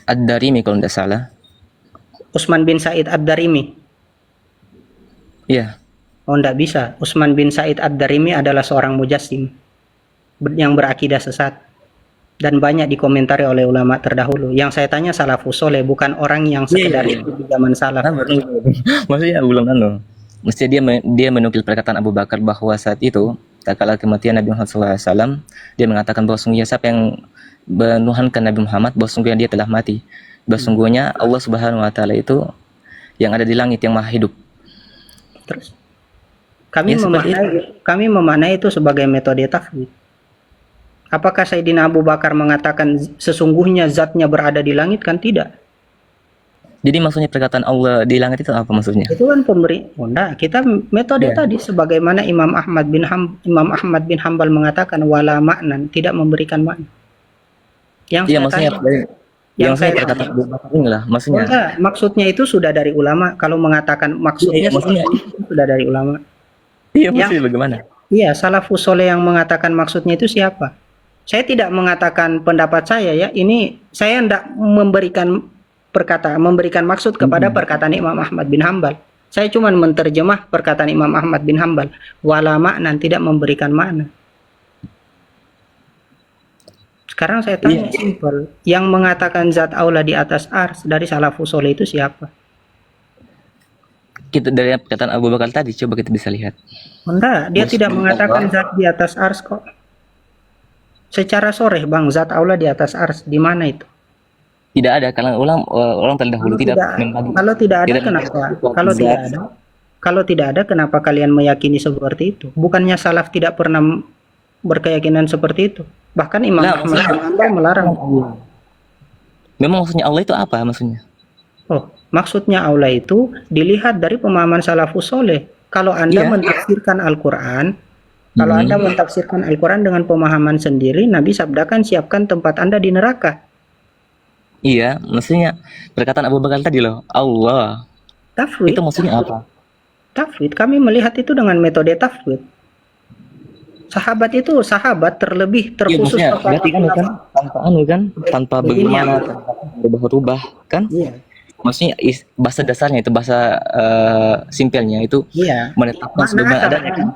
Ad-Darimi kalau tidak salah. Utsman bin Said Ad-Darimi. Iya. Oh, enggak bisa. Utsman bin Said Ad-Darimi adalah seorang mujassim yang berakidah sesat dan banyak dikomentari oleh ulama terdahulu. Yang saya tanya salafus soleh, bukan orang yang sekedar Iya. itu di zaman salaf. Maksudnya belum mesti dia menukil perkataan Abu Bakar bahwa saat itu tatkala kematian Nabi Muhammad SAW, dia mengatakan bahwa sungguhnya siapa yang menuhankan Nabi Muhammad, bahwa sungguhnya dia telah mati, bahwa sungguhnya Allah Subhanahu Wa Taala itu yang ada di langit yang maha hidup. Terus kami Ya, seperti memaknai itu sebagai metode tafwid. Apakah Sayyidina Abu Bakar mengatakan sesungguhnya zatnya berada di langit? Kan tidak. Jadi maksudnya perkataan Allah di langit itu apa maksudnya? Itu kan enggak, kita metode tadi sebagaimana Imam Ahmad bin Hambal mengatakan wala maknan, tidak memberikan makna. Yang Iya saya maksudnya tanya, yang saya perkataan tanya, Abu Bakar inilah maksudnya. enggak, maksudnya itu sudah dari ulama. Kalau mengatakan maksudnya, maksudnya itu sudah dari ulama. iya Yang maksudnya bagaimana? iya, salafus soleh yang mengatakan maksudnya itu siapa? Saya tidak mengatakan pendapat saya ya. Ini saya tidak memberikan maksud kepada perkataan Imam Ahmad bin Hambal. Saya cuma menerjemah perkataan Imam Ahmad bin Hambal. Wala makna, tidak memberikan makna. Sekarang saya tanya simpel. Yang mengatakan zat aula di atas ars dari salafus soleh itu siapa? Kita dari perkataan Abu Bakar tadi coba kita bisa lihat. Enggak, dia tidak mengatakan zat di atas ars kok. Secara soreh bang, zat aula di atas ars, di mana itu? Tidak ada, karena orang terdahulu kalau tidak ada kenapa? Kalau tidak ada kenapa kalian meyakini seperti itu? Bukannya salaf tidak pernah berkeyakinan seperti itu? Bahkan Imam Ahmad bin Hambal melarang. Memang maksudnya Allah itu apa maksudnya? Oh, maksudnya Allah itu dilihat dari pemahaman salafus soleh. Kalau Anda mentafsirkan Al-Quran, Anda mentafsirkan Al-Quran dengan pemahaman sendiri, Nabi sabdakan siapkan tempat Anda di neraka. Iya, maksudnya perkataan Abu Bakar tadi loh, Allah. Tafwid. Itu maksudnya apa? Tafwid. Kami melihat itu dengan metode tafwid. Sahabat itu terlebih terkhusus. Iya, berarti kan tanpa bagaimana, berubah-ubah kan? Iya. Maksudnya bahasa dasarnya itu bahasa simpelnya itu menetapkan sebagaimana adanya kan?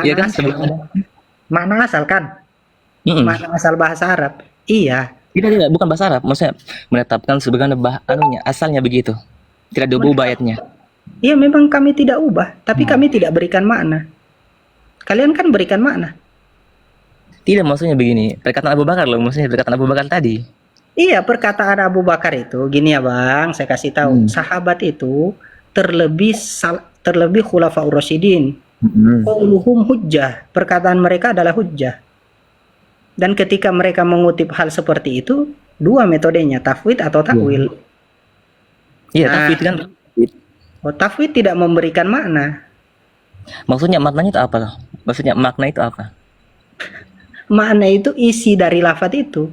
Iya kan? Makna asal kan? Makna asal bahasa Arab. Iya. Tidak, bukan bahasa Arab. Maksudnya menetapkan sebagaimana asalnya begitu. Tidak diubah ayatnya. Iya, memang kami tidak ubah, tapi kami tidak berikan makna. Kalian kan berikan makna. Tidak, maksudnya begini. Perkataan Abu Bakar loh, maksudnya perkataan Abu Bakar tadi. Iya, perkataan Abu Bakar itu gini ya bang, saya kasih tahu. Sahabat itu terlebih khulafaur rasyidin. Qauluhum hujjah. Perkataan mereka adalah hujjah. Dan ketika mereka mengutip hal seperti itu, dua metodenya, tafwid atau takwil. Iya, tafwid kan. Tafwid tidak memberikan makna. Maksudnya maknanya itu apa? Maksudnya makna itu apa? Makna itu isi dari lafadz itu.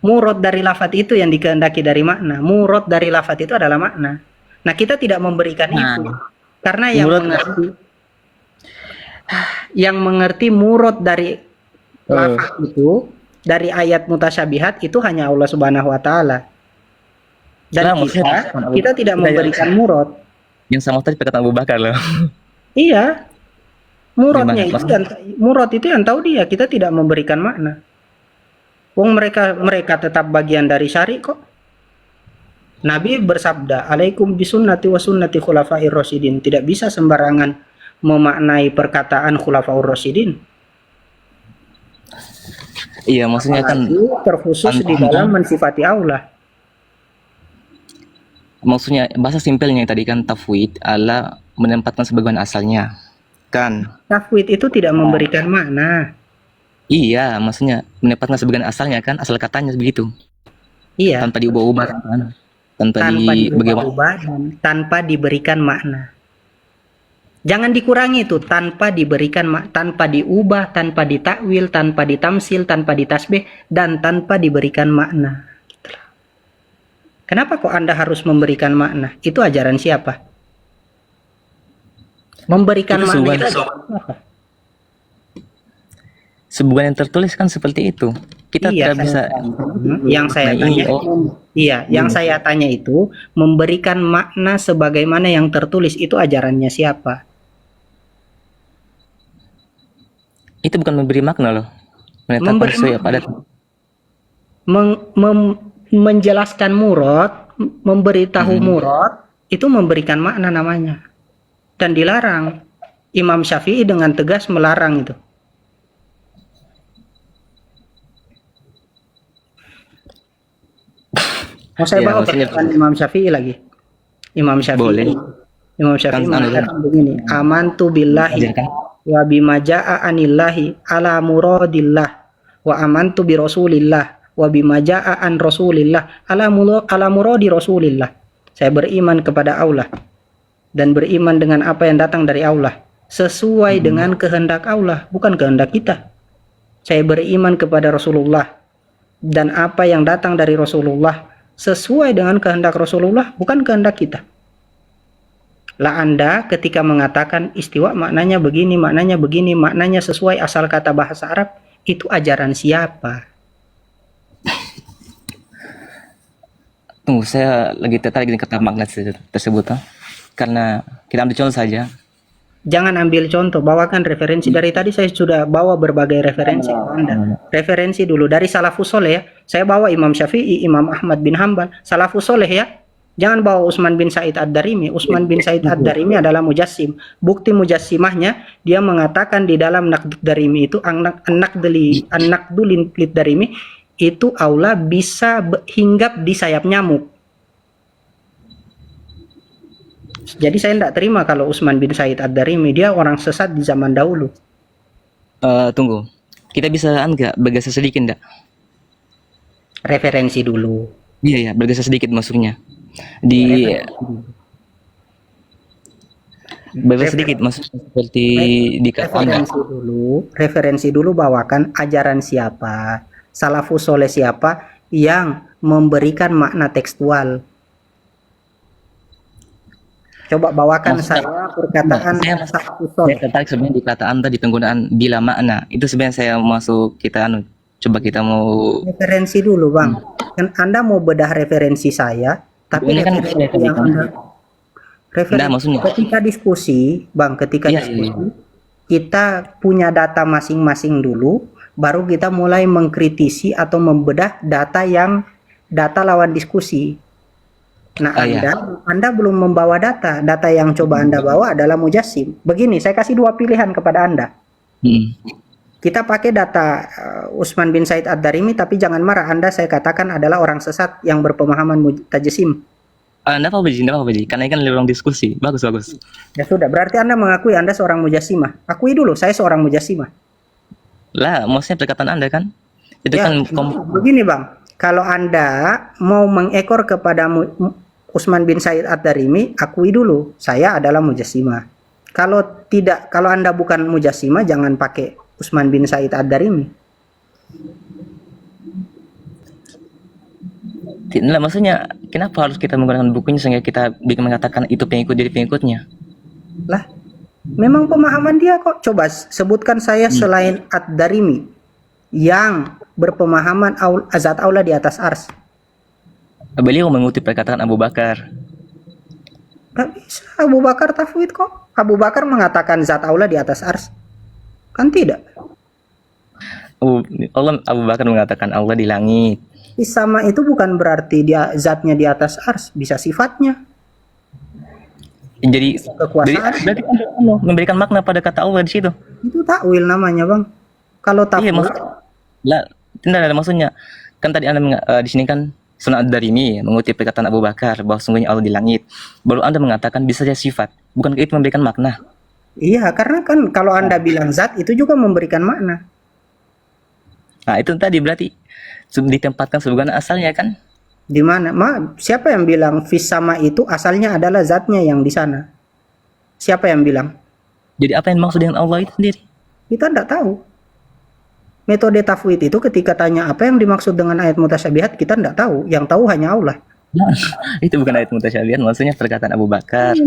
Murad dari lafadz itu yang dikehendaki dari makna. Murad dari lafadz itu adalah makna. Nah, kita tidak memberikan itu. Karena yang mengerti murad dari lafaz itu dari ayat mutasyabihat itu hanya Allah Subhanahu wa taala. Dan kita tidak memberikan murad. Yang sama tadi perkataan Abu Bakar loh. Iya. Murad itu yang tahu dia, kita tidak memberikan makna. Wong mereka tetap bagian dari syari kok. Nabi bersabda, "Alaikum bisunnati wa sunnati khulafair rasyidin." Tidak bisa sembarangan memaknai perkataan khulafaur rasyidin. Iya, maksudnya kan terkhusus di dalam mensifati Allah. Maksudnya bahasa simpelnya tadi kan tafwid adalah menempatkan sebagaimana asalnya. Kan? Tafwid itu tidak memberikan makna. Iya, maksudnya menempatkan sebagaimana asalnya kan, asal katanya begitu. Iya. Tanpa diubah-ubah, tanpa diberikan makna. Jangan dikurangi itu, tanpa diberikan tanpa diubah, tanpa ditakwil, tanpa ditamsil, tanpa ditasbih, dan tanpa diberikan makna. Kenapa kok Anda harus memberikan makna? Itu ajaran siapa? Memberikan makna itu apa? Sebuah yang tertulis kan seperti itu. Kita tidak bisa. Yang saya tanya, yang saya tanya itu memberikan makna sebagaimana yang tertulis itu ajarannya siapa? Itu bukan memberi makna loh. Menjelaskan murad, memberitahu murad itu memberikan makna namanya. Dan dilarang. Imam Syafi'i dengan tegas melarang itu. Mau saya bawa perkataan Imam Syafi'i lagi. Imam Syafi'i. Boleh. Imam Syafi'i mengatakan begini, amantu billahi wa bima jaa anillahi ala muradillah wa amantu bi Rasulillah wa bima jaa an Rasulillah ala muradi Rasulillah. Saya beriman kepada Allah dan beriman dengan apa yang datang dari Allah sesuai dengan kehendak Allah, bukan kehendak kita. Saya beriman kepada Rasulullah dan apa yang datang dari Rasulullah sesuai dengan kehendak Rasulullah, bukan kehendak kita. Lah Anda ketika mengatakan istiwa maknanya begini, maknanya sesuai asal kata bahasa Arab, itu ajaran siapa? Tunggu, saya lagi tertarik dengan kata makna tersebut, karena kita ambil contoh saja. Jangan ambil contoh, bawakan referensi. Dari tadi saya sudah bawa berbagai referensi ke Anda. Referensi dulu dari salafus soleh ya. Saya bawa Imam Syafi'i, Imam Ahmad bin Hambal, salafus soleh ya. Jangan bawa Utsman bin Said Ad-Darimi. Utsman bin Said Ad-Darimi adalah mujassim. Bukti mujassimahnya, dia mengatakan di dalam Naqd Darimi itu, An-Naqdul Darimi itu aula bisa hinggap di sayap nyamuk. Jadi saya tidak terima kalau Utsman bin Said Ad-Darimi, dia orang sesat di zaman dahulu. Tunggu, kita bisa enggak bergeser sedikit enggak? Referensi dulu. Iya ya, bergeser sedikit maksudnya. Bergeser sedikit maksudnya seperti di referensi dulu bawakan ajaran siapa, salafus soleh siapa yang memberikan makna tekstual. Coba bawakan saya perkataan salafus soleh. Saya tertarik sebenarnya di kata Anda di penggunaan bila makna. Itu sebenarnya saya masuk coba kita mau referensi dulu, Bang. Kan Anda mau bedah referensi saya, tapi ini kan referensi yang Anda maksudnya ketika diskusi, Bang, diskusi kita punya data masing-masing dulu, baru kita mulai mengkritisi atau membedah data lawan diskusi. Nah, Anda belum membawa data yang coba Anda bawa adalah mujassim. Begini, saya kasih dua pilihan kepada Anda. Kita pakai data Utsman bin Said Ad-Darimi, tapi jangan marah, Anda saya katakan adalah orang sesat yang berpemahaman mutajassim. Enggak apa-apa, karena ini kan ruang diskusi. Bagus. Ya sudah, berarti Anda mengakui Anda seorang mujassimah. Akui dulu, saya seorang mujassimah. Lah, maksudnya perkataan Anda kan? Itu ya, kan begini, Bang. Kalau Anda mau mengekor kepada Utsman bin Said Ad-Darimi, akui dulu, saya adalah mujassimah. Kalau Anda bukan mujassimah, jangan pakai Utsman bin Said Ad-Darimi. Nah, maksudnya kenapa harus kita menggunakan bukunya sehingga kita mengatakan itu pengikut dari pengikutnya? Lah, memang pemahaman dia kok. Coba sebutkan saya selain Ad-Darimi yang berpemahaman zat aula di atas ars. Beliau mengutip perkataan Abu Bakar. Gak bisa, Abu Bakar tafwid kok. Abu Bakar mengatakan zat aula di atas ars. Kan tidak. Abu Bakar mengatakan Allah di langit. Sama itu bukan berarti dia zatnya di atas ars, bisa sifatnya. Jadi kekuasaan. Berarti Allah memberikan makna pada kata Allah di situ. Itu takwil namanya, Bang. Kalau takwil, tidak ada maksudnya. Kan tadi Anda di sini kan Sunan Ad-Darimi mengutip perkataan Abu Bakar bahwa sungguhnya Allah di langit. Baru Anda mengatakan bisa saja sifat. Bukankah itu memberikan makna? Iya, karena kan kalau Anda bilang zat itu juga memberikan makna. Nah, itu tadi berarti ditempatkan sebagaimana asalnya kan? Di mana? Siapa yang bilang fis sama itu asalnya adalah zatnya yang di sana? Siapa yang bilang? Jadi apa yang maksud dengan Allah itu sendiri? Kita tidak tahu. Metode tafwid itu ketika tanya apa yang dimaksud dengan ayat mutasyabihat, kita tidak tahu. Yang tahu hanya Allah. Nah, itu bukan ayat mutasyabihat, maksudnya perkataan Abu Bakar.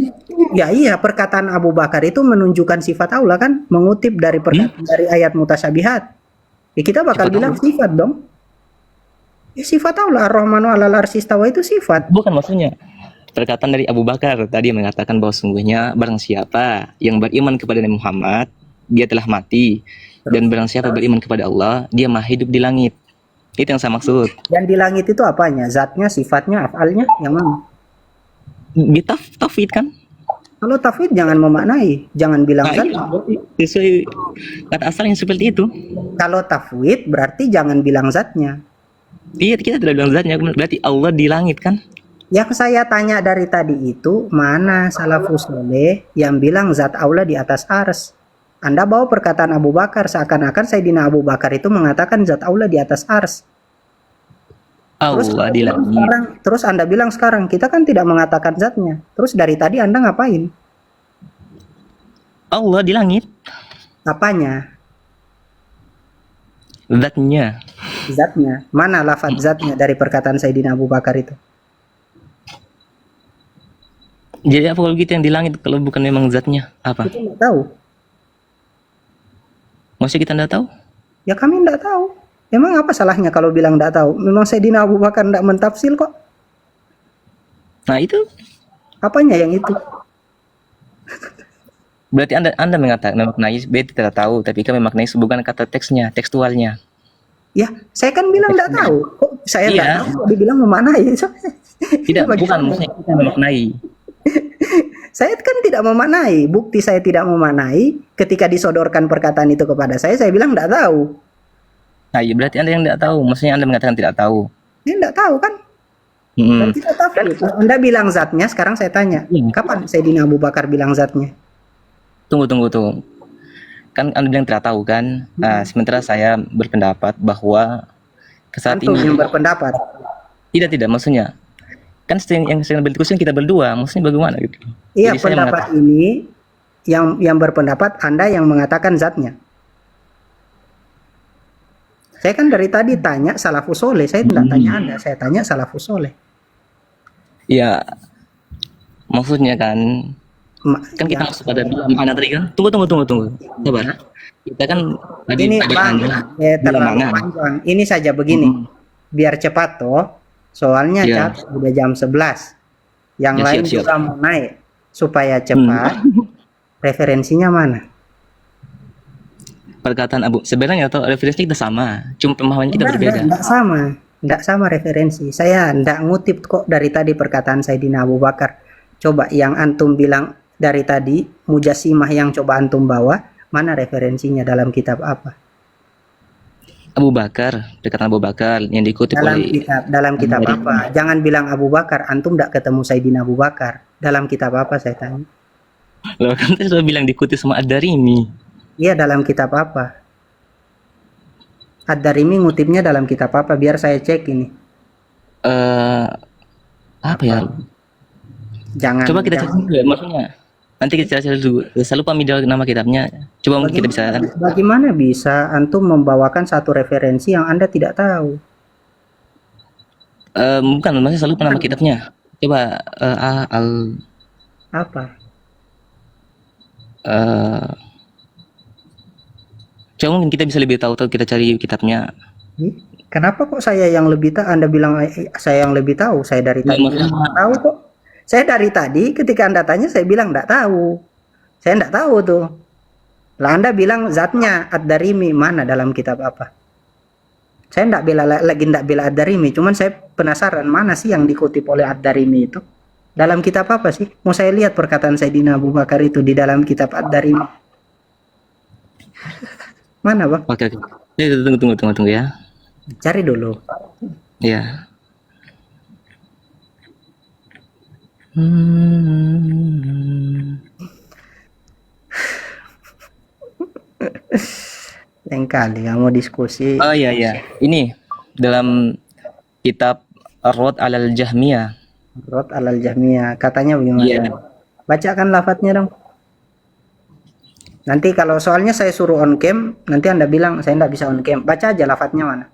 Ya iya, perkataan Abu Bakar itu menunjukkan sifat Allah kan, mengutip dari dari ayat mutasyabihat. Ya kita bakal bilang sifat dong. Ya, sifat Allah, Ar-Rahmanu 'alal arsy istawa itu sifat. Bukan maksudnya. Perkataan dari Abu Bakar tadi mengatakan bahwa sungguhnya barang siapa yang beriman kepada Nabi Muhammad, dia telah mati. Dan barang siapa beriman kepada Allah, dia mah hidup di langit. Itu yang saya maksud. Yang di langit itu apanya? Zatnya, sifatnya, afalnya, yang mana? Di tafwid kan? Kalau tafwid jangan memaknai, jangan bilang zat. Sesuai kata asalnya seperti itu. Kalau tafwid berarti jangan bilang zatnya. Iya, kita tidak bilang zatnya, berarti Allah di langit kan? Yang saya tanya dari tadi itu, mana salafus soleh yang bilang zat Allah di atas ars? Anda bawa perkataan Abu Bakar seakan-akan Sayyidina Abu Bakar itu mengatakan zat Allah di atas ars. Allah dilangit. Terus Anda bilang sekarang kita kan tidak mengatakan zatnya. Terus dari tadi Anda ngapain? Allah di langit. Apanya? Zatnya. Zatnya. Mana lafaz zatnya dari perkataan Sayyidina Abu Bakar itu? Jadi apa kalau gitu yang di langit kalau bukan memang zatnya? Apa? Kita nggak tahu. Maksudnya kita nggak tahu? Ya kami nggak tahu. Emang apa salahnya kalau bilang nggak tahu? Memang Sayyidina Abu Bakar nggak mentafsir kok. Nah itu. Apanya yang itu? Berarti Anda mengatakan memaknai beta tidak tahu, tapi kami memaknai bukan kata teksnya, tekstualnya. Ya, saya kan bilang nggak tahu. Kok saya nggak Iya. tahu? Kok dibilang memaknai? Tidak, bukan maksudnya kita memaknai. Saya kan tidak memaknai. Bukti saya tidak memaknai ketika disodorkan perkataan itu kepada saya bilang nggak tahu. Nah, iya berarti Anda yang tidak tahu. Maksudnya Anda mengatakan tidak tahu. Ini nggak tahu kan? Dan kita tahu. Anda bilang zatnya, sekarang saya tanya. Kapan Sayyidina Abu Bakar bilang zatnya? Tunggu. Kan Anda bilang tidak tahu kan? Nah, sementara saya berpendapat bahwa saat Antum ini yang berpendapat. tidak maksudnya. Kan yang sedang berdiskusi kita berdua, maksudnya bagaimana gitu. Iya, Jadi saya pendapat ini yang berpendapat Anda yang mengatakan zatnya. Saya kan dari tadi tanya salafus soleh, saya tidak tanya Anda, saya tanya salafus soleh. Ya, maksudnya kan kita masuk pada mana tadi kan? Tunggu. Sabar. Kita kan tadi ini Bang, terlalu mana? panjang. Ini saja begini. Biar cepat toh. Soalnya udah jam 11. Yang Ya, lain siap. juga mau naik. Supaya cepat. Referensinya mana? Perkataan Abu sebenarnya atau referensi kita sama, cuma pemahaman kita berbeda. Enggak sama referensi. Saya enggak ngutip kok dari tadi perkataan Sayyidina Abu Bakar. Coba yang antum bilang dari tadi, mujassimah yang coba antum bawa, mana referensinya dalam kitab apa? Abu Bakar, perkataan Abu Bakar yang dikutip dalam kitab apa? Jangan bilang Abu Bakar, antum enggak ketemu Sayyidina Abu Bakar. Dalam kitab apa saya tanya? Loh kan tadi sudah bilang dikutip sama Ad-Darimi. Iya, dalam kitab apa? Ad-Darimi ngutipnya dalam kitab apa? Biar saya cek ini. Apa ya? Coba kita cek dulu, maksudnya. Nanti kita cari dulu. Saya lupa nama kitabnya. Coba mungkin kita bisa. Bagaimana bisa antum membawakan satu referensi yang Anda tidak tahu? Bukan, maksudnya saya lupa nama kitabnya. Coba apa? Coba mungkin kita bisa lebih tahu kita cari kitabnya. Kenapa kok saya yang lebih tahu? Anda bilang saya yang lebih tahu. Saya dari tadi tahu kok. Saya dari tadi ketika Anda tanya saya bilang enggak tahu. Saya enggak tahu tuh. Lah Anda bilang zatnya Ad-Darimi mana dalam kitab apa? Saya enggak bela Ad-Darimi, cuman saya penasaran mana sih yang dikutip oleh Ad-Darimi itu? Dalam kitab apa sih? Mau saya lihat perkataan Sayyidina Abu Bakar itu di dalam kitab Ad-Darimi. Mana, Bang? Oke. Tunggu ya. Cari dulu. Ya. Lain kali kamu diskusi. Oh iya. Ini dalam kitab Ar-Rad 'alal Jahmiyah. Rad alal Jahmiyah. Katanya bagaimana? Iya. Bacakan lafadznya dong. Nanti kalau soalnya saya suruh on cam, nanti Anda bilang saya enggak bisa on cam. Baca aja lafadznya mana.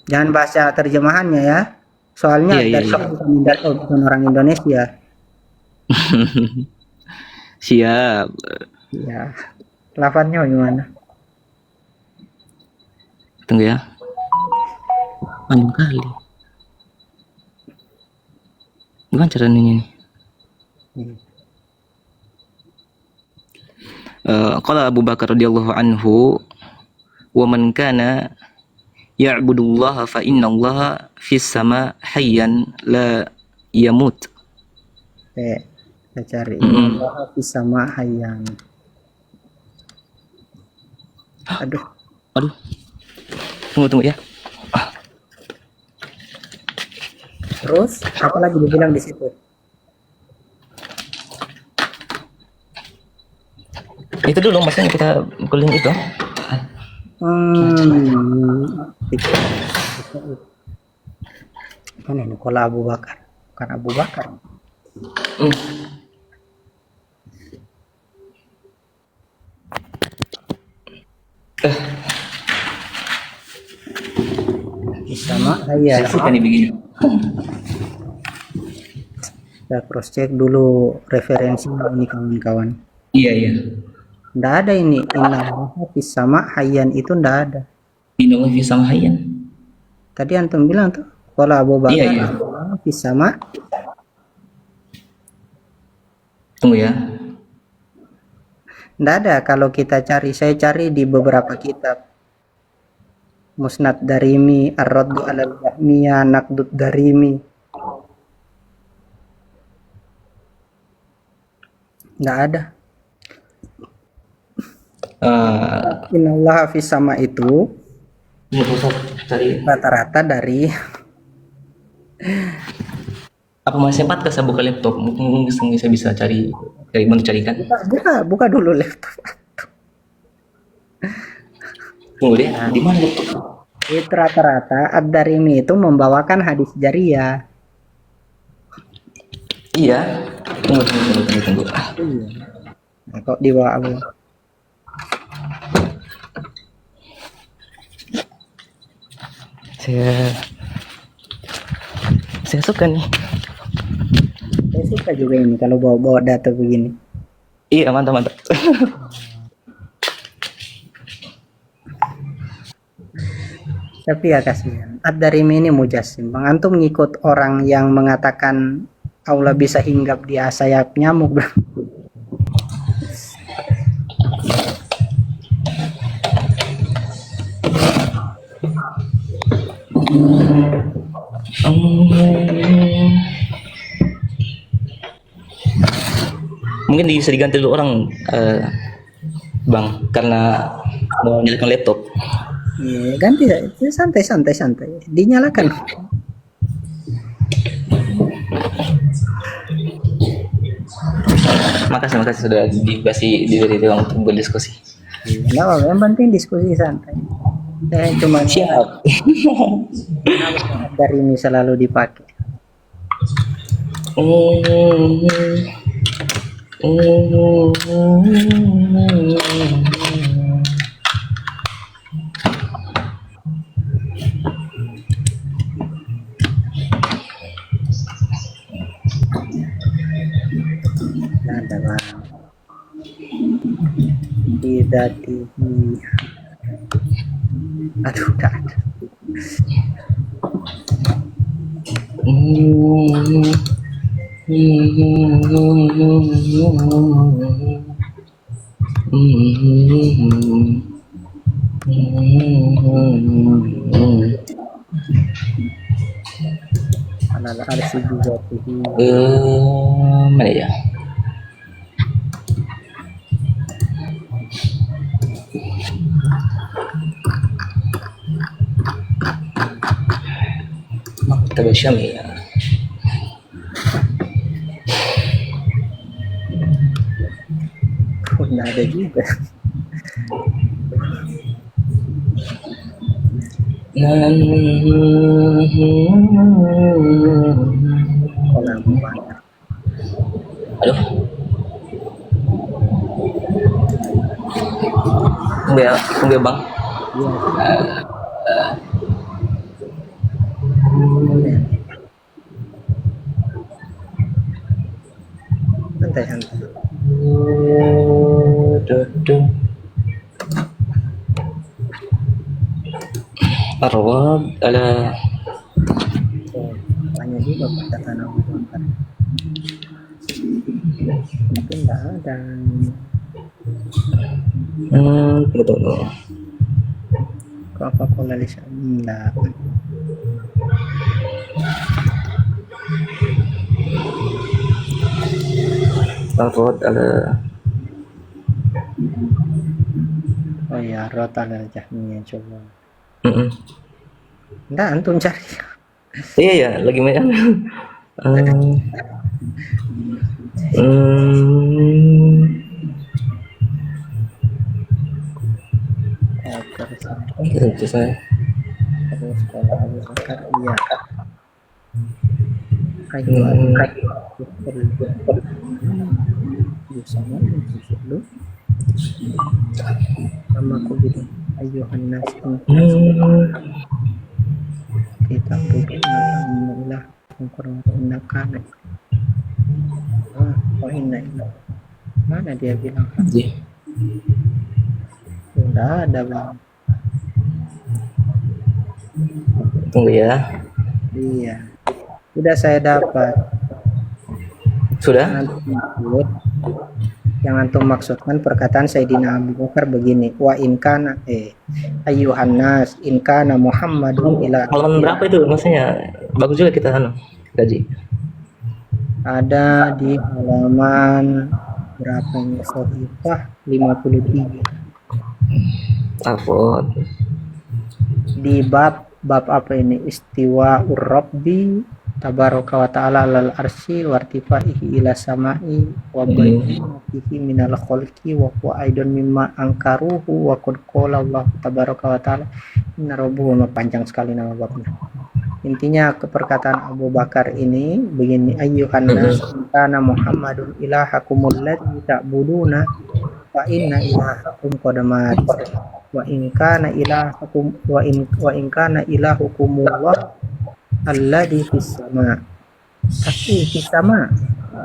Jangan baca terjemahannya ya. Soalnya bukan orang Indonesia. Siap. Ya. Lafadznya bagaimana? Tunggu ya. Panjang kali. Gimana caranya ini? Qala Abu Bakar radhiyallahu anhu, wa man kana ya'budullaha fa innallaha fis sama hayyan la yamut. Saya cari. Allah fis sama hayyan. Aduh. Tunggu ya. Terus apa lagi dibilang di situ? Itu dulu maksudnya kita kuling itu. Mana ini Kola Abu Bakar? Bukan Abu Bakar. Sama ya. Suka nih begini. Kita cross check dulu referensi ini kawan-kawan. Iya iya. Nggak ada ini inna sama hayyan itu nggak ada. Inna fi sama hayyan. Tadi antum bilang tuh Kola Abu Bakar Iya. sama. Tunggu ya. Nggak ada kalau kita cari. Saya cari di beberapa kitab. Musnad Darimi, Ar-Raddu alal Jahmiyah, Naqdud Darimi. Nggak ada. Innallaha fis sama itu Cari rata-rata dari apa masih sempat ke saya buka laptop mungkin saya bisa cari bantu carikan. buka dulu laptop. Tunggu deh, di mana laptop? Itu rata-rata Ad-Darimi itu membawakan hadis jariyah. Iya. Tunggu. Nah, kok dibawa Abu? Saya suka nih. Saya suka juga ini kalau bawa data begini. Iya, mantap. Tapi ya kasihan. Ad-Darimi ini mujassim. Bang antum ngikut orang yang mengatakan Allah bisa hinggap di sayap nyamuk. Mungkin bisa diganti dulu orang, Bang, karena mau nyalakan laptop. Iya, ganti ya. Santai. Dinyalakan. Makasih sudah diberi ruang untuk berdiskusi. Nah, yang penting diskusi santai. Saya cuma Siap. dari ini selalu dipakai. Ada bang. Tidak tinggi. Aduh, udah ada. Alal arsi juga Mana ya? Maktab Syamiyah. nggak ada juga. Aduh. Tunggu ya bang. Santai. Arwah ala Banyak juga perkataan Abu Bakar. Mungkin nggak ada. Betul. Coca-Cola Lisa enggak. Arwah ala Oh ya, Rota al Jahmiyah coba. Mm-mm. Enggak, antum cari. Iya ya, lagi main. Itu saya. Terus kalau Abu Bakar iya. Ayuhan sama dulu sama aku gitu. Ayuhan nas kita bukanlah mengkorbankan. Oh ini mana dia bilang? Sudah ada bang. Tunggu ya. Iya. Sudah saya dapat. Sudah? Yang antum maksudkan perkataan Sayyidina Abu Bakar begini, wa in kana ayyuhan nas in kana Muhammadun ila. Halaman berapa itu maksudnya? Bagus juga kita gaji. Ada di halaman berapa ini? Sahifah 53. Afwan. Di bab apa ini? Istiwa Rabbi tabaraka wa ta'ala alal arsy wartifaihi ila samai wa bayyana fihi minal khalqi wa huwa aidon mimma angkaruhu wa qad qala Allah tabaraka wa ta'ala inna rabbuhu. Panjang sekali nama babnya. Intinya perkataan Abu Bakar ini begini, ayyuhan nas kana Muhammadun ilahakumul ladzi ta'buduna wa inna ilahakum qad mat wa in kana ilahakum wa in kana ilahukumullah alladzi fis sama. Tapi fis sama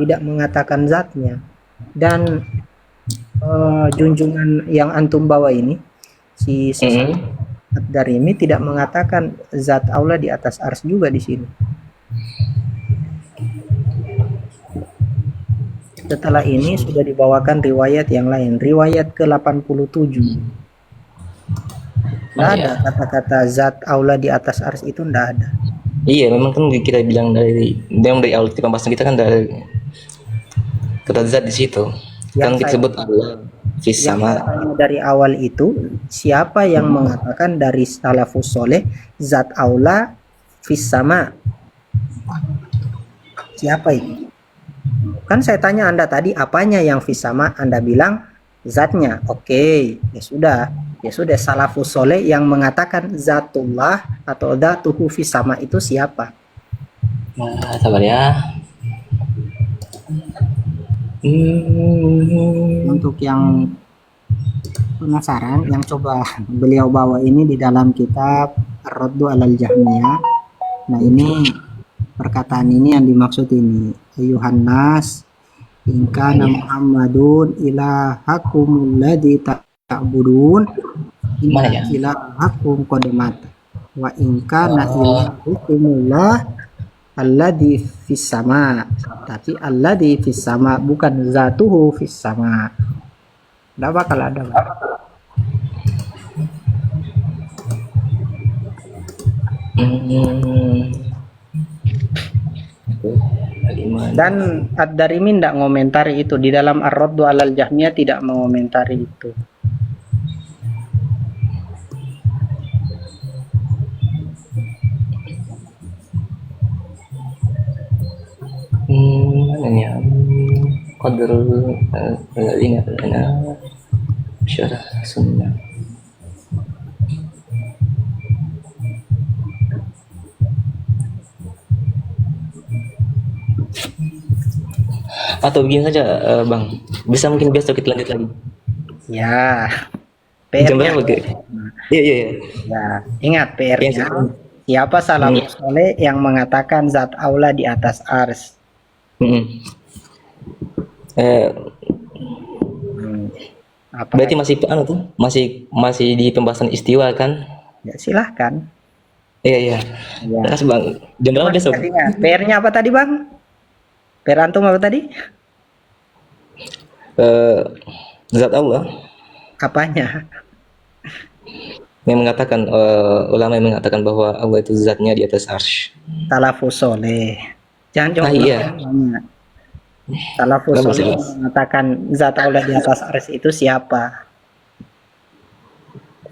tidak mengatakan zatnya. Dan junjungan yang antum bawa ini si Ad-Darimi tidak mengatakan zat Allah di atas ars juga di sini. Setelah ini sudah dibawakan riwayat yang lain, riwayat ke-87. Tidak ada kata-kata zat Allah di atas ars itu, tidak ada. Iya, memang kan kita bilang dari awal pembahasan kita kan dari kata zat di situ. Kan disebut Allah fis sama. Dari awal itu siapa yang mengatakan dari salafus soleh zat Allah fis sama? Siapa itu? Kan saya tanya Anda tadi apanya yang fis sama, Anda bilang zatnya. Oke, ya sudah salafus soleh yang mengatakan zatullah atau dzatuhu fis sama itu siapa? Nah, sabar ya. Untuk yang penasaran, yang coba beliau bawa ini di dalam kitab Ar-Raddu 'alal Jahmiyah. Nah, ini perkataan ini yang dimaksud ini, ayuhan nas in kana Muhammadun ilahakumul ladzi ta'budun inna ilahakum qad mat wa in kana ilahukumullah alladzi fis sama. Tapi alladzi fis sama bukan zatuhu fis sama. Enggak bakal ada. Dan Ad-Darimi tidak mengomentari itu. Di dalam Ar-Raddu 'alal Jahmiyah tidak mengomentari itu. Mana ya? Qadarul ini adalah syarah sunnah. Atau begini saja, Bang. Bisa mungkin besok kita lanjut lagi. Ya. Jam berapa? Iya. Ya, ingat PR-nya. Siapa salafus soleh yang mengatakan zat Allah di atas ars? Berarti masih di pembahasan istiwa kan? Ya, silahkan. Iya. Terus Bang, jam berapa besok? PR-nya apa tadi, Bang? PR antum apa tadi? Zat Allah. Apanya? Yang mengatakan ulama yang mengatakan bahwa Allah itu zatnya di atas arsy. Salafus soleh. Jangan coba. Iya. Salafus soleh mengatakan zat Allah di atas arsy itu siapa?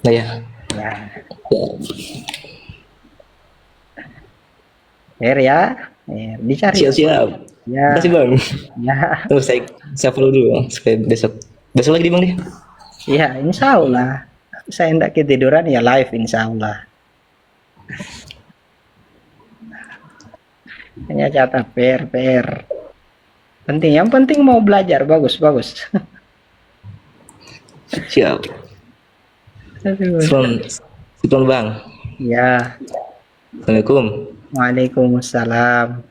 Nah, ya. Ya. Dicari. Siap. Ya. Terima kasih Bang. Ya. Terus saya follow dulu supaya besok lagi di Bang deh. Iya, insya Allah. saya hendak ketiduran ya live insya Allah. Hanya catat PR. Penting, yang penting mau belajar, bagus. Siap. Aduh. Sipon Bang. Ya. Assalamualaikum. Waalaikumsalam.